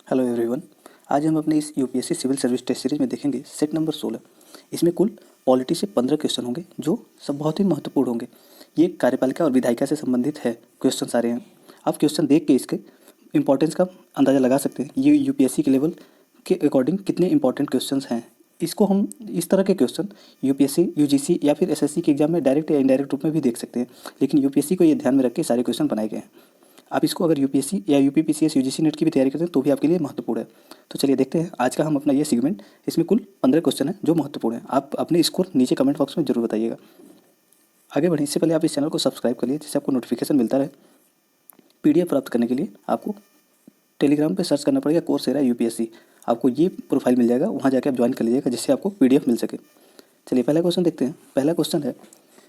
Hello everyone. आज हम अपने इस UPSC civil service test series में देखेंगे सेट नंबर 16। इसमें कुल पॉलिटी से 15 क्वेश्चन होंगे जो सब बहुत ही महत्वपूर्ण होंगे। ये कार्यपालिका और विधायिका से संबंधित है क्वेश्चन सारे हैं। आप क्वेश्चन देख के इसके इंपॉर्टेंस का अंदाज़ा लगा सकते हैं। ये यूपीएससी के लेवल के अकॉर्डिंग कितने इंपॉर्टेंट क्वेश्चन हैं। इसको हम इस तरह के क्वेश्चन यूपीएससी, यूजीसी या फिर एसएससी के एग्जाम में डायरेक्ट या इनडायरेक्ट रूप में भी देख सकते हैं, लेकिन यूपीएससी को ये ध्यान में रख के सारे क्वेश्चन बनाए गए हैं। आप इसको अगर यूपीएससी या यूपीपीसीएस यूजीसी नेट की भी तैयारी करते हैं तो भी आपके लिए महत्वपूर्ण है। तो चलिए देखते हैं आज का हम अपना ये सेगमेंट। इसमें कुल 15 क्वेश्चन है जो महत्वपूर्ण है। आप अपने स्कोर नीचे कमेंट बॉक्स में जरूर बताइएगा। आगे बढ़ें इससे पहले आप इस चैनल को सब्सक्राइब कर लिए जिससे आपको नोटिफिकेशन मिलता रहे। पीडीएफ प्राप्त करने के लिए आपको टेलीग्राम पर सर्च करना पड़ेगा कोर्सेरा यूपीएससी। आपको ये प्रोफाइल मिल जाएगा, वहाँ जाकर आप ज्वाइन कर लीजिएगा जिससे आपको पीडीएफ मिल सके। चलिए पहला क्वेश्चन देखते हैं। पहला क्वेश्चन है,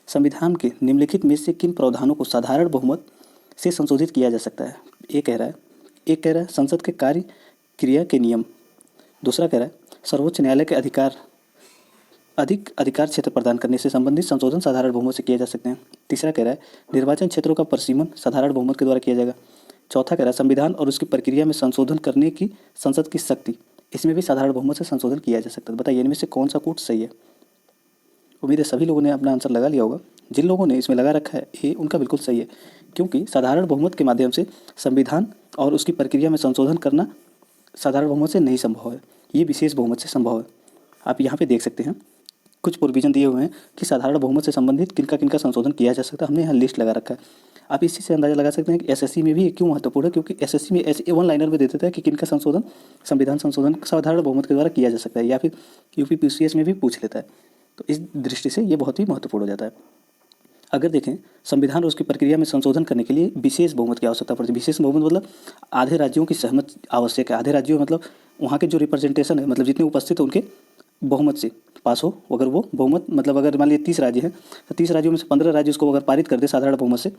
संविधान के निम्नलिखित में से किन प्रावधानों को साधारण बहुमत से संशोधित किया जा सकता है। एक कह रहा है संसद के कार्य क्रिया के नियम। दूसरा कह रहा है सर्वोच्च न्यायालय के अधिक अधिकार क्षेत्र प्रदान करने से संबंधित संशोधन साधारण बहुमत से किए जा सकते हैं। तीसरा कह रहा है निर्वाचन क्षेत्रों का परिसीमन साधारण बहुमत के द्वारा किया जाएगा। चौथा कह रहा है संविधान और उसकी प्रक्रिया में संशोधन करने की संसद की शक्ति, इसमें भी साधारण बहुमत से संशोधन किया जा सकता है। बताइए इनमें से कौन सा कोट सही है। उम्मीद है सभी लोगों ने अपना आंसर लगा लिया होगा। जिन लोगों ने इसमें लगा रखा है ये उनका बिल्कुल सही है, क्योंकि साधारण बहुमत के माध्यम से संविधान और उसकी प्रक्रिया में संशोधन करना साधारण बहुमत से नहीं संभव है, ये विशेष बहुमत से संभव है। आप यहाँ पे देख सकते हैं कुछ प्रोविजन दिए हुए हैं कि साधारण बहुमत से संबंधित किनका किनका संशोधन किया जा सकता है। हमने यहाँ लिस्ट लगा रखा है। आप इसी से अंदाजा लगा सकते हैं कि एसएससी में भी ये क्यों महत्वपूर्ण है, क्योंकि एसएससी में ऐसे वन लाइनर में दे देता है कि किनका संशोधन संविधान संशोधन साधारण बहुमत के द्वारा किया जा सकता है, या फिर यूपीपीसीएस में भी पूछ लेता है। तो इस दृष्टि से ये बहुत ही महत्वपूर्ण हो जाता है। अगर देखें संविधान और उसकी प्रक्रिया में संशोधन करने के लिए विशेष बहुमत की आवश्यकता पड़ती है। विशेष बहुमत मतलब आधे राज्यों की सहमत आवश्यक है। आधे राज्यों मतलब वहाँ के जो रिप्रेजेंटेशन है, मतलब जितने उपस्थित हैं उनके बहुमत से पास हो। अगर वो बहुमत मतलब अगर मान लीजिए 30 राज्य हैं तो 30 राज्यों में से 15 राज्य उसको अगर पारित कर दे साधारण बहुमत से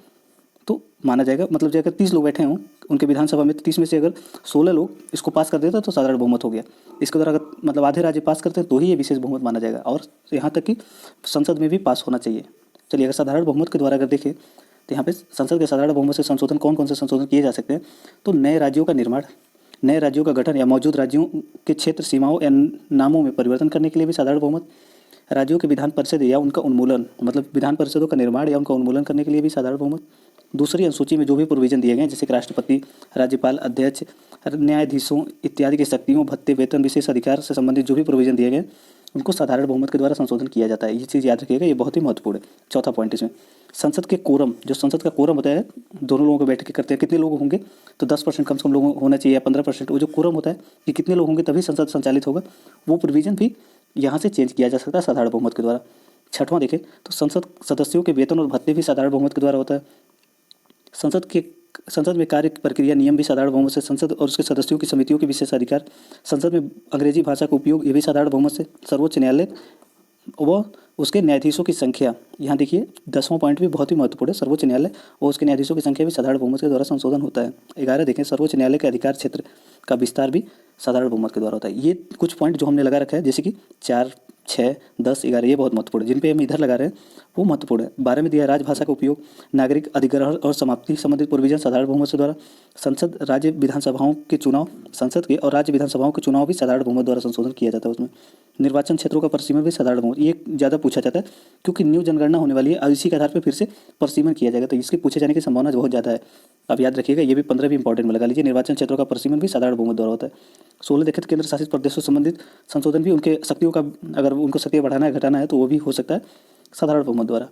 तो माना जाएगा। मतलब जो अगर 30 लोग बैठे हों उनके विधानसभा में, तो 30 में से अगर 16 लोग इसको पास कर देते तो साधारण बहुमत हो गया। इसके द्वारा अगर मतलब आधे राज्य पास करते हैं तो ही ये विशेष बहुमत माना जाएगा, और यहाँ तक कि संसद में भी पास होना चाहिए। चलिए अगर साधारण बहुमत के द्वारा अगर देखें तो यहाँ पे संसद के साधारण बहुमत से संशोधन कौन कौन से संशोधन किए जा सकते हैं। तो नए राज्यों का निर्माण, नए राज्यों का गठन या मौजूद राज्यों के क्षेत्र सीमाओं या नामों में परिवर्तन करने के लिए भी साधारण बहुमत, राज्यों के विधान परिषद या उनका उन्मूलन मतलब विधान परिषदों का निर्माण या उनका उन्मूलन करने के लिए भी साधारण बहुमत, दूसरी अनुसूची में जो भी प्रोविजन दिए गए हैं जैसे कि राष्ट्रपति, राज्यपाल, अध्यक्ष, न्यायाधीशों इत्यादि की शक्तियों, भत्ते, वेतन, विशेष अधिकार से संबंधित जो भी प्रोविजन दिए गए उनको साधारण बहुमत के द्वारा संशोधन किया जाता है। ये चीज़ याद रखिएगा, ये बहुत ही महत्वपूर्ण है। चौथा पॉइंट इसमें संसद के कोरम, जो संसद का कोरम होता है, दोनों लोगों को बैठ के करते हैं, कितने लोग होंगे तो 10% कम से कम लोग होना चाहिए या 15%। वो जो कोरम होता है कि कितने लोग होंगे तभी संसद संचालित होगा, वो प्रोविजन भी यहाँ से चेंज किया जा सकता है साधारण बहुमत के द्वारा। छठवां देखें तो संसद सदस्यों के वेतन और भत्ते भी साधारण बहुमत के द्वारा होता है। संसद में कार्य प्रक्रिया नियम भी साधारण बहुमत से। संसद और उसके सदस्यों की समितियों के विशेष अधिकार, संसद में अंग्रेजी भाषा का उपयोग, ये भी साधारण बहुमत से। सर्वोच्च न्यायालय व उसके न्यायाधीशों की संख्या, यहाँ देखिए 10वां पॉइंट भी बहुत ही महत्वपूर्ण है। सर्वोच्च न्यायालय और उसके न्यायाधीशों की संख्या भी साधारण बहुमत के द्वारा संशोधन होता है। 11 देखें सर्वोच्च न्यायालय के अधिकार क्षेत्र का विस्तार भी साधारण बहुमत के द्वारा होता है। ये कुछ पॉइंट जो हमने लगा रखा है जैसे कि 4, 6, 10, 11 ये बहुत महत्वपूर्ण है। जिन पे हम इधर लगा रहे हैं वो महत्वपूर्ण है। 12 में दिया है राजभाषा का उपयोग, नागरिक अधिग्रहण और समाप्ति संबंधित प्रोविजन साधारण बहुमत से द्वारा। संसद राज्य विधानसभाओं के चुनाव, संसद के और राज्य विधानसभाओं के चुनाव भी साधारण बहुमत द्वारा संशोधन किया जाता है उसमें। निर्वाचन क्षेत्रों का परिसीमन भी साधारण बहुमत, ये ज़्यादा पूछा जाता है क्योंकि न्यू जनगणना होने वाली है और इसी के आधार पर फिर से परिसीमन किया जाएगा, तो इसके पूछे जाने की संभावना बहुत ज़्यादा है। आप याद रखिएगा, ये भी 15 भी इंपॉर्टेंट में लगा लीजिए। निर्वाचन क्षेत्रों का परिसीमन भी साधारण बहुमत द्वारा होता है। 16 देखें तो केंद्र शासित प्रदेशों से संबंधित संशोधन भी उनके शक्तियों का, अगर उनको शक्तियाँ बढ़ाना है घटाना है तो वो भी हो सकता है साधारण बहुमत द्वारा।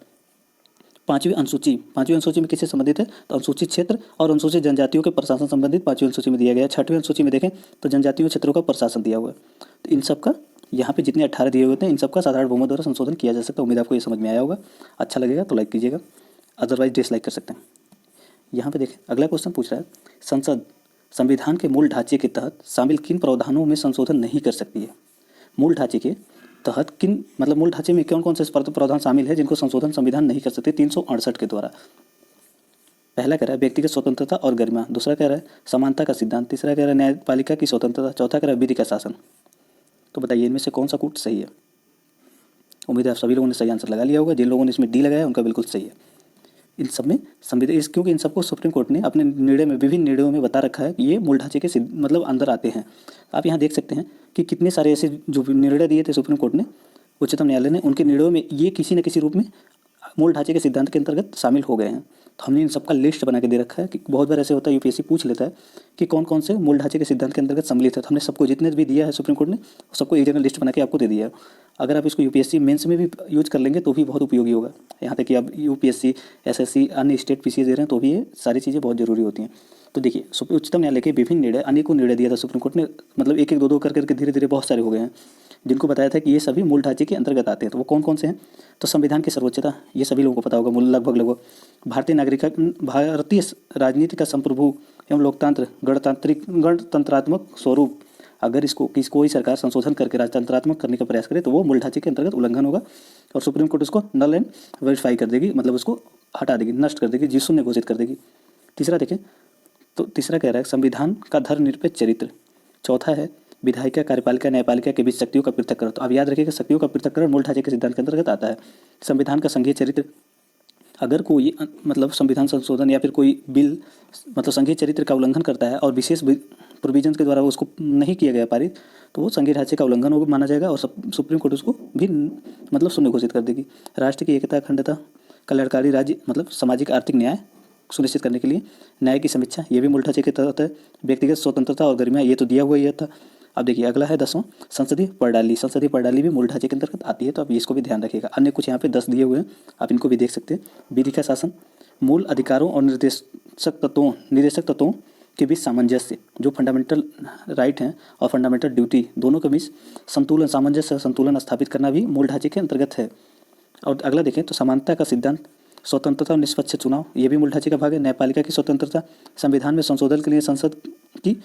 पांचवी अनुसूची में किससे संबंधित है तो अनुसूचित क्षेत्र और अनुसूचित जनजातियों के प्रशासन संबंधित पांचवी अनुसूची में दिया गया है। छठवीं अनुसूची में देखें तो जनजातीय क्षेत्रों का प्रशासन दिया हुआ है। तो इन सब का यहाँ पे जितने 18 दिए हुए हैं इन सबका साधारण बहुमत द्वारा संशोधन किया जा सकता है। उम्मीद आपको ये समझ में आया होगा। अच्छा लगेगा तो लाइक कीजिएगा, अदरवाइज डिसलाइक कर सकते हैं। यहाँ पे देखें अगला क्वेश्चन पूछ रहा है संसद संविधान के मूल ढांचे के तहत शामिल किन प्रावधानों में संशोधन नहीं कर सकती है। मूल ढांचे के तहत किन मतलब मूल ढांचे में कौन कौन से प्रावधान शामिल है जिनको संशोधन संविधान नहीं कर सकते 368 के द्वारा। पहला कह रहा है व्यक्तिगत स्वतंत्रता और गरिमा, दूसरा कह रहा है समानता का सिद्धांत, तीसरा कह रहा है न्यायपालिका की स्वतंत्रता, चौथा कह रहा है विधि का शासन। तो बताइए इनमें से कौन सा कूट सही है। उम्मीद है आप सभी लोगों ने सही आंसर लगा लिया होगा। जिन लोगों ने इसमें डी लगाया उनका बिल्कुल सही है। इन सब में संविधान क्योंकि इन सबको सुप्रीम कोर्ट ने अपने निर्णय में विभिन्न निर्णयों में बता रखा है कि ये मूल ढांचे के मतलब अंदर आते हैं। आप यहाँ देख सकते हैं कि कितने सारे ऐसे जो निर्णय दिए थे सुप्रीम कोर्ट ने, उच्चतम न्यायालय ने, उनके निर्णयों में ये किसी न किसी रूप में मूल ढांचे के सिद्धांत के अंतर्गत शामिल हो गए हैं। तो हमने इन सबका लिस्ट बना के दे रखा है कि बहुत बार ऐसे होता है यूपीएससी पूछ लेता है कि कौन कौन से मूल ढांचे के सिद्धांत के अंतर्गत सम्मिलित है। तो हमने सबको जितने भी दिया है सुप्रीम कोर्ट ने सबको एक जगह लिस्ट बना के आपको दे दिया है। अगर आप इसको यूपीएससी मेंस में भी यूज कर लेंगे तो भी बहुत उपयोगी होगा। यहाँ तक कि आप यूपीएससी, एसएससी, अन्य स्टेट पीसीएस दे रहे हैं तो भी ये सारी चीज़ें बहुत जरूरी होती हैं। तो देखिए उच्चतम न्यायालय के विभिन्न निर्णय, अनेकों निर्णय दिया था सुप्रीम कोर्ट ने, मतलब एक एक दो दो करके धीरे धीरे बहुत सारे हो गए हैं, जिनको बताया था कि ये सभी मूल ढांचे के अंतर्गत आते हैं। तो वो कौन कौन से हैं? तो संविधान की सर्वोच्चता, ये सभी लोगों को पता होगा लगभग। भारतीय राजनीति का संप्रभु एवं लोकतंत्र गणतंत्रात्मक स्वरूप, अगर इसको कोई सरकार संशोधन करके राजतंत्रात्मक करने का प्रयास करे तो वो मूल ढांचे के अंतर्गत उल्लंघन होगा और सुप्रीम कोर्ट उसको नल एंड वेरीफाई कर देगी, मतलब उसको हटा देगी, नष्ट कर देगी, शून्य घोषित कर देगी। तीसरा देखें तो तीसरा कह रहा है संविधान का धर्मनिरपेक्ष चरित्र। चौथा है विधायिका, कार्यपालिका, न्यायपालिका के बीच शक्तियों का पृथक्करण। तो अब याद रखिएगा शक्तियों का पृथक्करण मूल ढांचे के सिद्धांत के अंतर्गत आता है। संविधान का संघीय चरित्र, अगर कोई मतलब संविधान संशोधन या फिर कोई बिल मतलब संघीय चरित्र का उल्लंघन करता है और विशेष प्रोविजंस के द्वारा उसको नहीं किया गया पारित, तो वो संघीय ढांचे का उल्लंघन होगा माना जाएगा और सुप्रीम कोर्ट उसको भी मतलब शून्य घोषित कर देगी। राष्ट्र की एकता, अखंडता, कल्याणकारी राज्य मतलब सामाजिक आर्थिक न्याय सुनिश्चित करने के लिए न्याय की समीक्षा, ये भी मूल ढांचे के तहत है। व्यक्तिगत स्वतंत्रता और गरिमा, ये तो दिया हुआ ही था। अब देखिए अगला है 10वां संसदीय प्रणाली। संसदीय प्रणाली भी मूल ढांचे के अंतर्गत आती है, तो आप इसको भी ध्यान रखिएगा। अन्य कुछ यहाँ पे 10 दिए हुए हैं, आप इनको भी देख सकते हैं। विधि का शासन, मूल अधिकारों और निर्देशक तत्वों के बीच सामंजस्य, जो फंडामेंटल राइट हैं और फंडामेंटल ड्यूटी दोनों के बीच संतुलन, सामंजस्य संतुलन स्थापित करना भी मूल ढांचे के अंतर्गत है। और अगला देखें तो समानता का सिद्धांत, स्वतंत्रता और निष्पक्ष चुनाव, ये भी मूल ढांचे का भाग है। न्यायपालिका की स्वतंत्रता, संविधान में संशोधन के लिए संसद की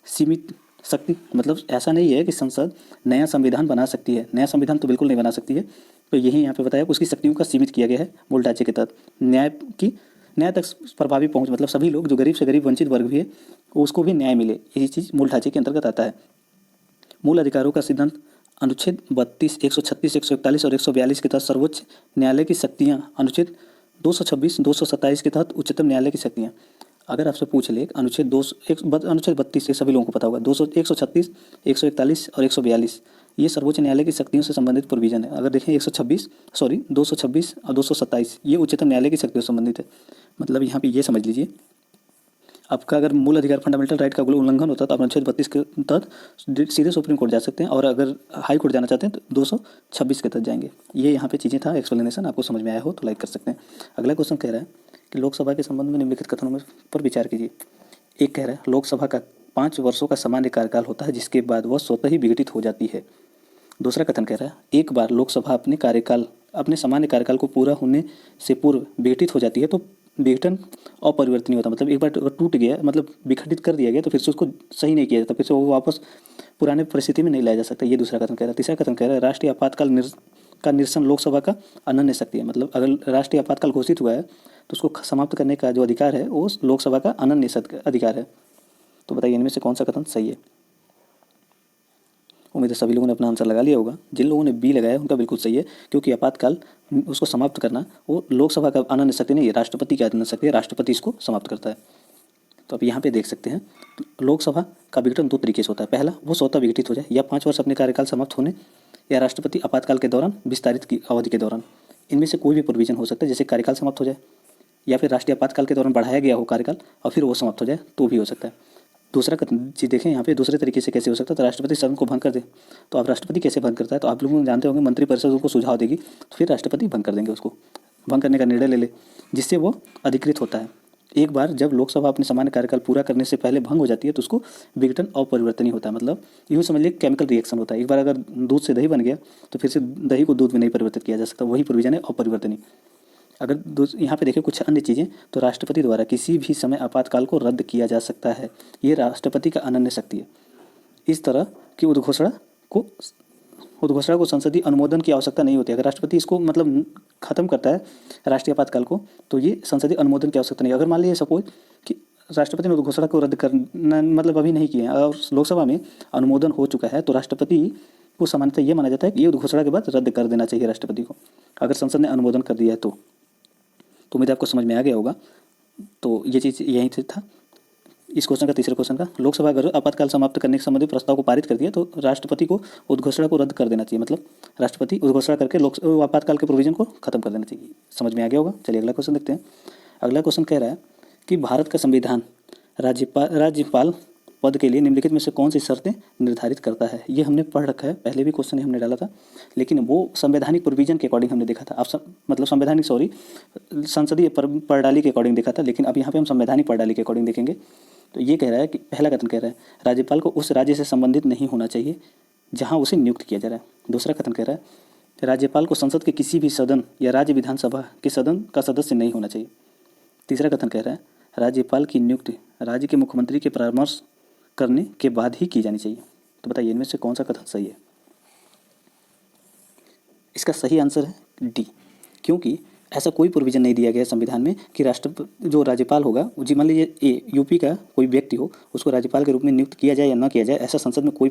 सीमित शक्ति, मतलब ऐसा नहीं है कि संसद नया संविधान बना सकती है, नया संविधान तो बिल्कुल नहीं बना सकती है, तो यही यहाँ पे बताया उसकी शक्तियों का सीमित किया गया है मूल ढांचे के तहत। न्याय तक प्रभावी पहुँच, मतलब सभी लोग जो गरीब से गरीब वंचित वर्ग भी है उसको भी न्याय मिले, यही चीज़ मूल ढांचे के अंतर्गत आता है। मूल अधिकारों का सिद्धांत, अनुच्छेद 32, 136, 141 और 142 के तहत सर्वोच्च न्यायालय की शक्तियाँ, अनुच्छेद 226, 227 के तहत उच्चतम न्यायालय की शक्तियाँ। अगर आपसे पूछ ले अनुच्छेद 32 से सभी लोगों को पता होगा, 136, 141 और 142 ये सर्वोच्च न्यायालय की शक्तियों से संबंधित प्रोविजन है। अगर देखें 226 और 227 ये उच्चतम न्यायालय की शक्तियों से संबंधित है। मतलब यहाँ पे ये समझ लीजिए, आपका अगर मूल अधिकार फंडामेंटल राइट का उल्लंघन होता है तो आप अनुच्छेद 32 के तहत सीधे सुप्रीम कोर्ट जा सकते हैं, और अगर हाई कोर्ट जाना चाहते हैं तो 226 के तहत जाएंगे। ये यहाँ पे चीज़ें था, एक्सप्लेनेशन आपको समझ में आया हो तो लाइक कर सकते हैं। अगला क्वेश्चन कह रहा है कि लोकसभा के संबंध में निम्नलिखित कथनों में पर विचार कीजिए। एक कह रहा है लोकसभा का 5 वर्षों का सामान्य कार्यकाल होता है जिसके बाद वह स्वतः ही विघटित हो जाती है। दूसरा कथन कह रहा है एक बार लोकसभा अपने सामान्य कार्यकाल को पूरा होने से पूर्व विघटित हो जाती है तो विघटन अपरिवर्तनीय होता है, मतलब एक बार टूट गया, मतलब विघटित कर दिया गया तो फिर से उसको सही नहीं किया जाता, फिर से वो वापस पुराने परिस्थिति में नहीं लाया जा सकता। ये दूसरा कथन कह रहा है। तीसरा कथन कह रहा है राष्ट्रीय आपातकाल का निरसन लोकसभा का अनन्य शक्ति है, मतलब अगर राष्ट्रीय आपातकाल घोषित हुआ है तो उसको समाप्त करने का जो अधिकार है वो लोकसभा का अनन्य अधिकार है। तो बताइए इनमें से कौन सा कथन सही है? उम्मीद है सभी लोगों ने अपना आंसर लगा लिया होगा। जिन लोगों ने बी लगाया उनका बिल्कुल सही है, क्योंकि आपातकाल उसको समाप्त करना वो लोकसभा का अनन्य शक्ति नहीं है, राष्ट्रपति की अनन्य शक्ति है, राष्ट्रपति इसको समाप्त करता है। तो आप यहाँ पे देख सकते हैं लोकसभा का विघटन 2 तरीके से होता है। पहला वो स्वतः विघटित हो जाए या 5 वर्ष अपने कार्यकाल समाप्त होने, या राष्ट्रपति आपातकाल के दौरान विस्तारित की अवधि के दौरान। इनमें से कोई भी प्रोविजन हो सकता है, जैसे कार्यकाल समाप्त हो जाए या फिर राष्ट्रीय आपातकाल के दौरान बढ़ाया गया हो कार्यकाल और फिर वो समाप्त हो जाए तो भी हो सकता है। दूसरा जी देखें यहाँ पे दूसरे तरीके से कैसे हो सकता है, तो राष्ट्रपति सदन को भंग कर दे। तो आप राष्ट्रपति कैसे भंग करता है, तो आप लोग जानते होंगे मंत्रिपरिषद उनको सुझाव देगी तो फिर राष्ट्रपति भंग कर देंगे, उसको भंग करने का निर्णय ले ले जिससे वो अधिकृत होता है। एक बार जब लोकसभा अपने सामान्य कार्यकाल पूरा करने से पहले भंग हो जाती है तो उसको विघटन अपरिवर्तनीय होता है, मतलब यूँ समझ लीजिए केमिकल रिएक्शन होता है। एक बार अगर दूध से दही बन गया तो फिर से दही को दूध में नहीं परिवर्तित किया जा सकता, वही प्रोविजन है अपरिवर्तनीय। अगर यहाँ पे देखिए कुछ अन्य चीज़ें, तो राष्ट्रपति द्वारा किसी भी समय आपातकाल को रद्द किया जा सकता है, ये राष्ट्रपति का अनन्य शक्ति है। इस तरह की उद्घोषणा को संसदीय अनुमोदन की आवश्यकता नहीं होती। अगर राष्ट्रपति इसको मतलब खत्म करता है राष्ट्रीय आपातकाल को तो ये संसदीय अनुमोदन की आवश्यकता नहीं। अगर मान लीजिए सपोज कि राष्ट्रपति ने उद्घोषणा को रद्द करना मतलब अभी नहीं किया और लोकसभा में अनुमोदन हो चुका है तो राष्ट्रपति को सामान्यतः ये माना जाता है कि ये उद्घोषणा के बाद रद्द कर देना चाहिए राष्ट्रपति को, अगर संसद ने अनुमोदन कर दिया है तो उम्मीद है आपको समझ में आ गया होगा। तो ये चीज़ यहीं से था इस क्वेश्चन का, तीसरे क्वेश्चन का। लोकसभा अगर आपातकाल समाप्त करने के संबंधी प्रस्ताव को पारित कर दिया तो राष्ट्रपति को उद्घोषणा को रद्द कर देना चाहिए, मतलब राष्ट्रपति उद्घोषणा करके आपातकाल के प्रोविजन को खत्म कर देना चाहिए। समझ में आ गया होगा। चलिए अगला क्वेश्चन देखते हैं। अगला क्वेश्चन कह रहा है कि भारत का संविधान राज्यपाल पद के लिए निम्नलिखित में से कौन सी शर्तें निर्धारित करता है। ये हमने पढ़ रखा है, पहले भी क्वेश्चन हमने डाला था, लेकिन वो संवैधानिक प्रोविजन के अकॉर्डिंग हमने देखा था। आप मतलब संवैधानिक संसदीय प्रणाली के अकॉर्डिंग देखा था, लेकिन अब यहाँ पे हम संवैधानिक प्रणाली के अकॉर्डिंग देखेंगे। तो ये कह रहा है कि पहला कथन कह रहा है राज्यपाल को उस राज्य से संबंधित नहीं होना चाहिए जहाँ उसे नियुक्त किया जा रहा है। दूसरा कथन कह रहा है राज्यपाल को संसद के किसी भी सदन या राज्य विधानसभा के सदन का सदस्य नहीं होना चाहिए। तीसरा कथन कह रहा है राज्यपाल की नियुक्ति राज्य के मुख्यमंत्री के परामर्श करने के बाद ही की जानी चाहिए। तो बताइए इनमें से कौन सा कथन सही है। इसका सही आंसर है डी, क्योंकि ऐसा कोई प्रोविजन नहीं दिया गया है संविधान में कि जो राज्यपाल होगा, जी मान लीजिए यूपी का कोई व्यक्ति हो, उसको राज्यपाल के रूप में नियुक्त किया जाए या ना किया जाए, ऐसा संसद में कोई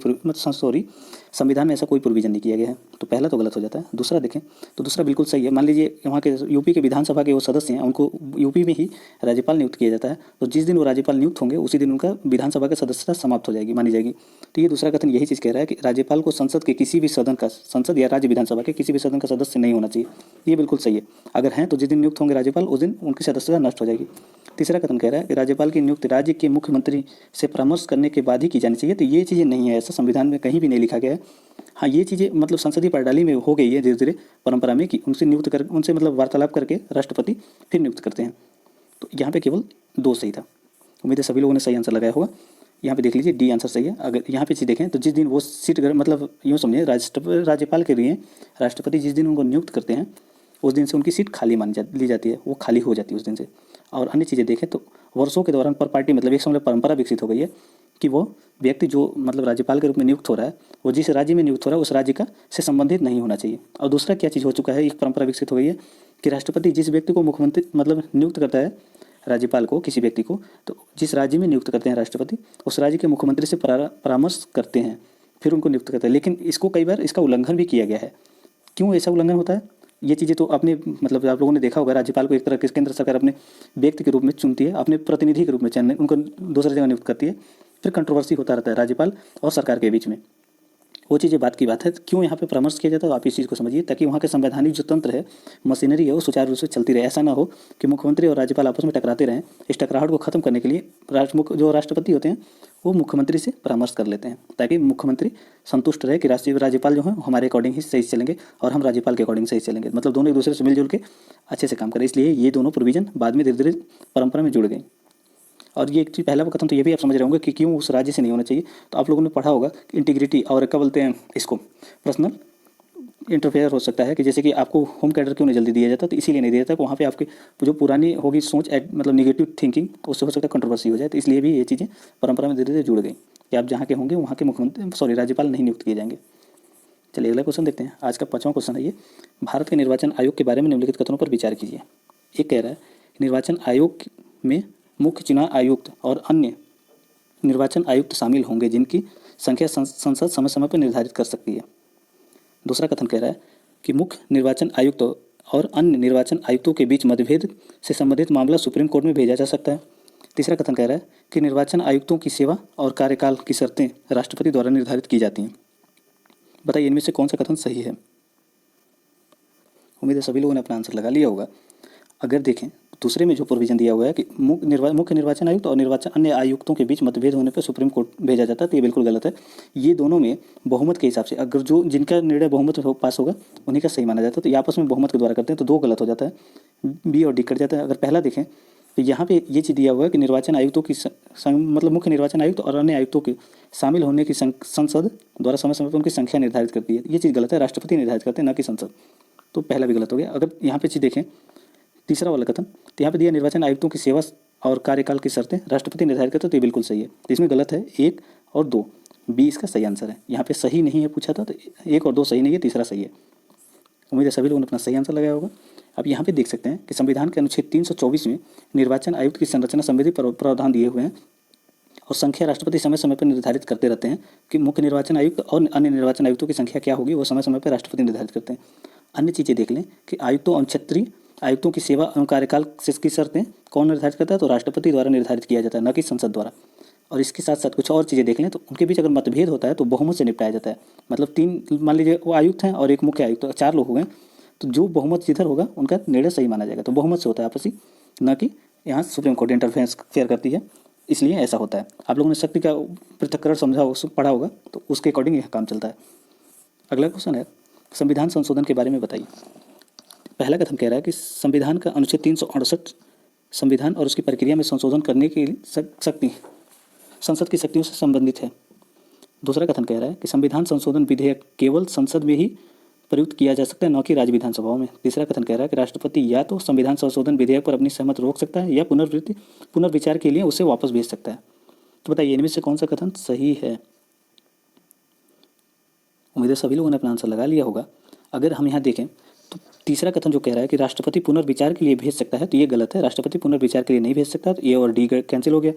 संविधान में ऐसा कोई प्रोविजन नहीं किया गया है। तो पहला तो गलत हो जाता है। दूसरा देखें तो दूसरा बिल्कुल सही है। मान लीजिए वहाँ के यूपी के विधानसभा के वो सदस्य हैं, उनको यूपी में ही राज्यपाल नियुक्त किया जाता है, तो जिस दिन वो राज्यपाल नियुक्त होंगे उसी दिन उनका विधानसभा की सदस्यता समाप्त हो जाएगी, मानी जाएगी। तो ये दूसरा कथन यही चीज़ कह रहा है कि राज्यपाल को संसद के किसी भी सदन का, संसद या राज्य विधानसभा के किसी भी सदन का सदस्य नहीं होना चाहिए। ये बिल्कुल सही है। अगर हैं तो जिस दिन नियुक्त होंगे राज्यपाल उस दिन उनकी सदस्यता नष्ट हो जाएगी। तीसरा कथन कह रहा है कि राज्यपाल की नियुक्ति राज्य के मुख्यमंत्री से परामर्श करने के बाद ही की जानी चाहिए। तो ये चीज़ें नहीं है, ऐसा संविधान में कहीं भी नहीं लिखा गया है। हाँ, ये चीज़ें मतलब संसदीय प्रणाली में हो गई है धीरे धीरे परंपरा में कि उनसे नियुक्त कर, उनसे मतलब वार्तालाप करके राष्ट्रपति फिर नियुक्त करते हैं। तो यहाँ पे केवल दो सही था। उम्मीद है सभी लोगों ने सही आंसर लगाया होगा। यहाँ पे देख लीजिए डी आंसर सही है। अगर यहाँ पे चीज़ देखें तो जिस दिन वो सीट मतलब यूँ समझिए राज्यपाल के लिए राष्ट्रपति जिस दिन उनको नियुक्त करते हैं उस दिन से उनकी सीट खाली ली जाती है, वो खाली हो जाती है उस दिन से। और अन्य चीज़ें देखें तो वर्षों के दौरान पर पार्टी मतलब एक समय परंपरा विकसित हो गई है कि वो व्यक्ति जो मतलब राज्यपाल के रूप में नियुक्त हो रहा है वो जिस राज्य में नियुक्त हो रहा है उस राज्य का से संबंधित नहीं होना चाहिए। और दूसरा क्या चीज़ हो चुका है, एक परंपरा विकसित हो गई है कि राष्ट्रपति जिस व्यक्ति को मुख्यमंत्री मतलब नियुक्त करता है राज्यपाल को, किसी व्यक्ति को, तो जिस राज्य में नियुक्त करते हैं राष्ट्रपति उस राज्य के मुख्यमंत्री से परामर्श करते हैं फिर उनको नियुक्त करते हैं। लेकिन इसको कई बार इसका उल्लंघन भी किया गया है। क्यों ऐसा उल्लंघन होता है, ये चीज़ें तो आपने मतलब आप लोगों ने देखा होगा। राज्यपाल को एक तरह के केंद्र सरकार अपने व्यक्ति के रूप में चुनती है, अपने प्रतिनिधि के रूप में चुनने उनको दूसरी जगह नियुक्त करती है, फिर कंट्रोवर्सी होता रहता है राज्यपाल और सरकार के बीच में। वो चीज़ें बात की बात है। क्यों यहाँ पे परामर्श किया जाता है, तो आप इस चीज़ को समझिए ताकि वहाँ के संवैधानिक जो तंत्र है, मशीनरी है, वो सुचारू रूप से चलती रहे। ऐसा ना हो कि मुख्यमंत्री और राज्यपाल आपस में टकराते रहें। इस टकराहट को खत्म करने के लिए जो राष्ट्रपति होते हैं वो मुख्यमंत्री से परामर्श कर लेते हैं ताकि मुख्यमंत्री संतुष्ट रहे कि राज्यपाल जो है हमारे अकॉर्डिंग ही सही चलेंगे और हम राज्यपाल के अकॉर्डिंग सही चलेंगे, मतलब दोनों एक दूसरे से मिलजुल के अच्छे से काम करें। इसलिए ये दोनों प्रोविजन बाद में धीरे धीरे परंपरा में जुड़ गई। और ये एक चीज़ पहला कथन तो ये भी आप समझ रहे होंगे कि क्यों उस राज्य से नहीं होना चाहिए। तो आप लोगों ने पढ़ा होगा इंटीग्रिटी और क्या बोलते हैं इसको, पर्सनल इंटरफेयर हो सकता है कि जैसे कि आपको होम कैडर क्यों नहीं जल्दी दिया जाता, तो इसीलिए नहीं दिया जाता। वहाँ पे आपकी जो पुरानी होगी सोच मतलब निगेटिव थिंकिंग, उससे हो सकता है कंट्रोवर्सी हो जाए। तो इसलिए भी ये चीज़ें परंपरा में धीरे धीरे जुड़ गई कि आप जहाँ के होंगे वहाँ के मुख्यमंत्री राज्यपाल नहीं नियुक्त किए जाएंगे। चलिए अगला क्वेश्चन देखते हैं। आज का 5वां क्वेश्चन है ये, भारत के निर्वाचन आयोग के बारे में निम्नलिखित कथनों पर विचार कीजिए। एक कह रहा है निर्वाचन आयोग में मुख्य चुनाव आयुक्त और अन्य निर्वाचन आयुक्त शामिल होंगे जिनकी संख्या संसद समय समय पर निर्धारित कर सकती है। दूसरा कथन कह रहा है कि मुख्य निर्वाचन आयुक्त और अन्य निर्वाचन आयुक्तों के बीच मतभेद से संबंधित मामला सुप्रीम कोर्ट में भेजा जा सकता है। तीसरा कथन कह रहा है कि निर्वाचन आयुक्तों की सेवा और कार्यकाल की शर्तें राष्ट्रपति द्वारा निर्धारित की जाती हैं। बताइए इनमें से कौन सा कथन सही है। उम्मीद है सभी लोगों ने अपना आंसर लगा लिया होगा। अगर देखें दूसरे में जो प्रोविजन दिया हुआ है कि मुख्य निर्वाचन आयुक्त और निर्वाचन अन्य आयुक्तों के बीच मतभेद होने पर सुप्रीम कोर्ट भेजा जाता है, तो ये बिल्कुल गलत है। ये दोनों में बहुमत के हिसाब से अगर जो जिनका निर्णय बहुमत पास होगा उन्हीं का सही माना जाता है, तो ये आपस में बहुमत के द्वारा करते हैं, तो दो गलत हो जाता है, बी और डी कट जाता है। अगर पहला देखें तो यहाँ पे ये चीज़ दिया हुआ है कि निर्वाचन आयुक्तों की मतलब मुख्य निर्वाचन आयुक्त और अन्य आयुक्तों के शामिल होने की संसद द्वारा समय समय पर उनकी संख्या निर्धारित करती है। ये चीज़ गलत है, राष्ट्रपति निर्धारित करते हैं ना कि संसद, तो पहला भी गलत हो गया। अगर यहाँ पे चीज़ देखें तीसरा वाला कथन, तो यहाँ पे दिया निर्वाचन आयुक्तों की सेवा और कार्यकाल की शर्तें राष्ट्रपति निर्धारित करते हैं, तो ये बिल्कुल सही है। तो इसमें गलत है 1 और 2, बी इसका सही आंसर है। यहाँ पे सही नहीं है पूछा था, तो 1 और 2 सही नहीं है, तीसरा सही है। उम्मीद है सभी लोगों ने अपना सही आंसर लगाया होगा। अब यहाँ पे देख सकते हैं कि संविधान के अनुच्छेद 324 में निर्वाचन आयुक्त की संरचना संबंधी प्रावधान दिए हुए हैं और संख्या राष्ट्रपति समय समय पर निर्धारित करते रहते हैं कि मुख्य निर्वाचन आयुक्त और अन्य निर्वाचन आयुक्तों की संख्या क्या होगी, वो समय समय पर राष्ट्रपति निर्धारित करते हैं। अन्य चीज़ें देख लें कि आयुक्तों और क्षेत्रीय आयुक्तों की सेवा एवं कार्यकाल की शर्तें कौन निर्धारित करता है? तो राष्ट्रपति द्वारा निर्धारित किया जाता है, न कि संसद द्वारा। और इसके साथ साथ कुछ और चीज़ें देख लें तो उनके बीच अगर मतभेद होता है तो बहुमत से निपटाया जाता है। मतलब 3 मान लीजिए वो आयुक्त हैं और एक मुख्य आयुक्त, तो 4 लोग हो गए, तो जो बहुमत जिधर होगा उनका निर्णय सही माना जाएगा। तो बहुमत से होता है आपसी, न कि यहाँ सुप्रीम कोर्ट इंटरफेयर करती है, इसलिए ऐसा होता है। आप लोगों ने शक्ति का पृथक्करण पढ़ा होगा, तो उसके अकॉर्डिंग यह काम चलता है। अगला क्वेश्चन है, संविधान संशोधन के बारे में बताइए। पहला कथन कह रहा है कि संविधान का अनुच्छेद 368 संविधान और उसकी प्रक्रिया में संशोधन करने की शक्ति संसद की शक्तियों से संबंधित है। दूसरा कथन कह रहा है कि संविधान संशोधन विधेयक केवल संसद में ही प्रयुक्त किया जा सकता है, न कि राज्य विधानसभाओं में। तीसरा कथन कह रहा है कि राष्ट्रपति या तो संविधान संशोधन विधेयक पर अपनी सहमति रोक सकता है या पुनर्विचार के लिए उसे वापस भेज सकता है। तो बताइए इनमें से कौन सा कथन सही है? उम्मीद है सभी लोगों ने अपना आंसर लगा लिया होगा। अगर हम यहाँ देखें तो तीसरा कथन जो कह रहा है कि राष्ट्रपति पुनर्विचार के लिए भेज सकता है, तो ये गलत है। राष्ट्रपति पुनर्विचार के लिए नहीं भेज सकता, तो ए और डी कैंसिल हो गया।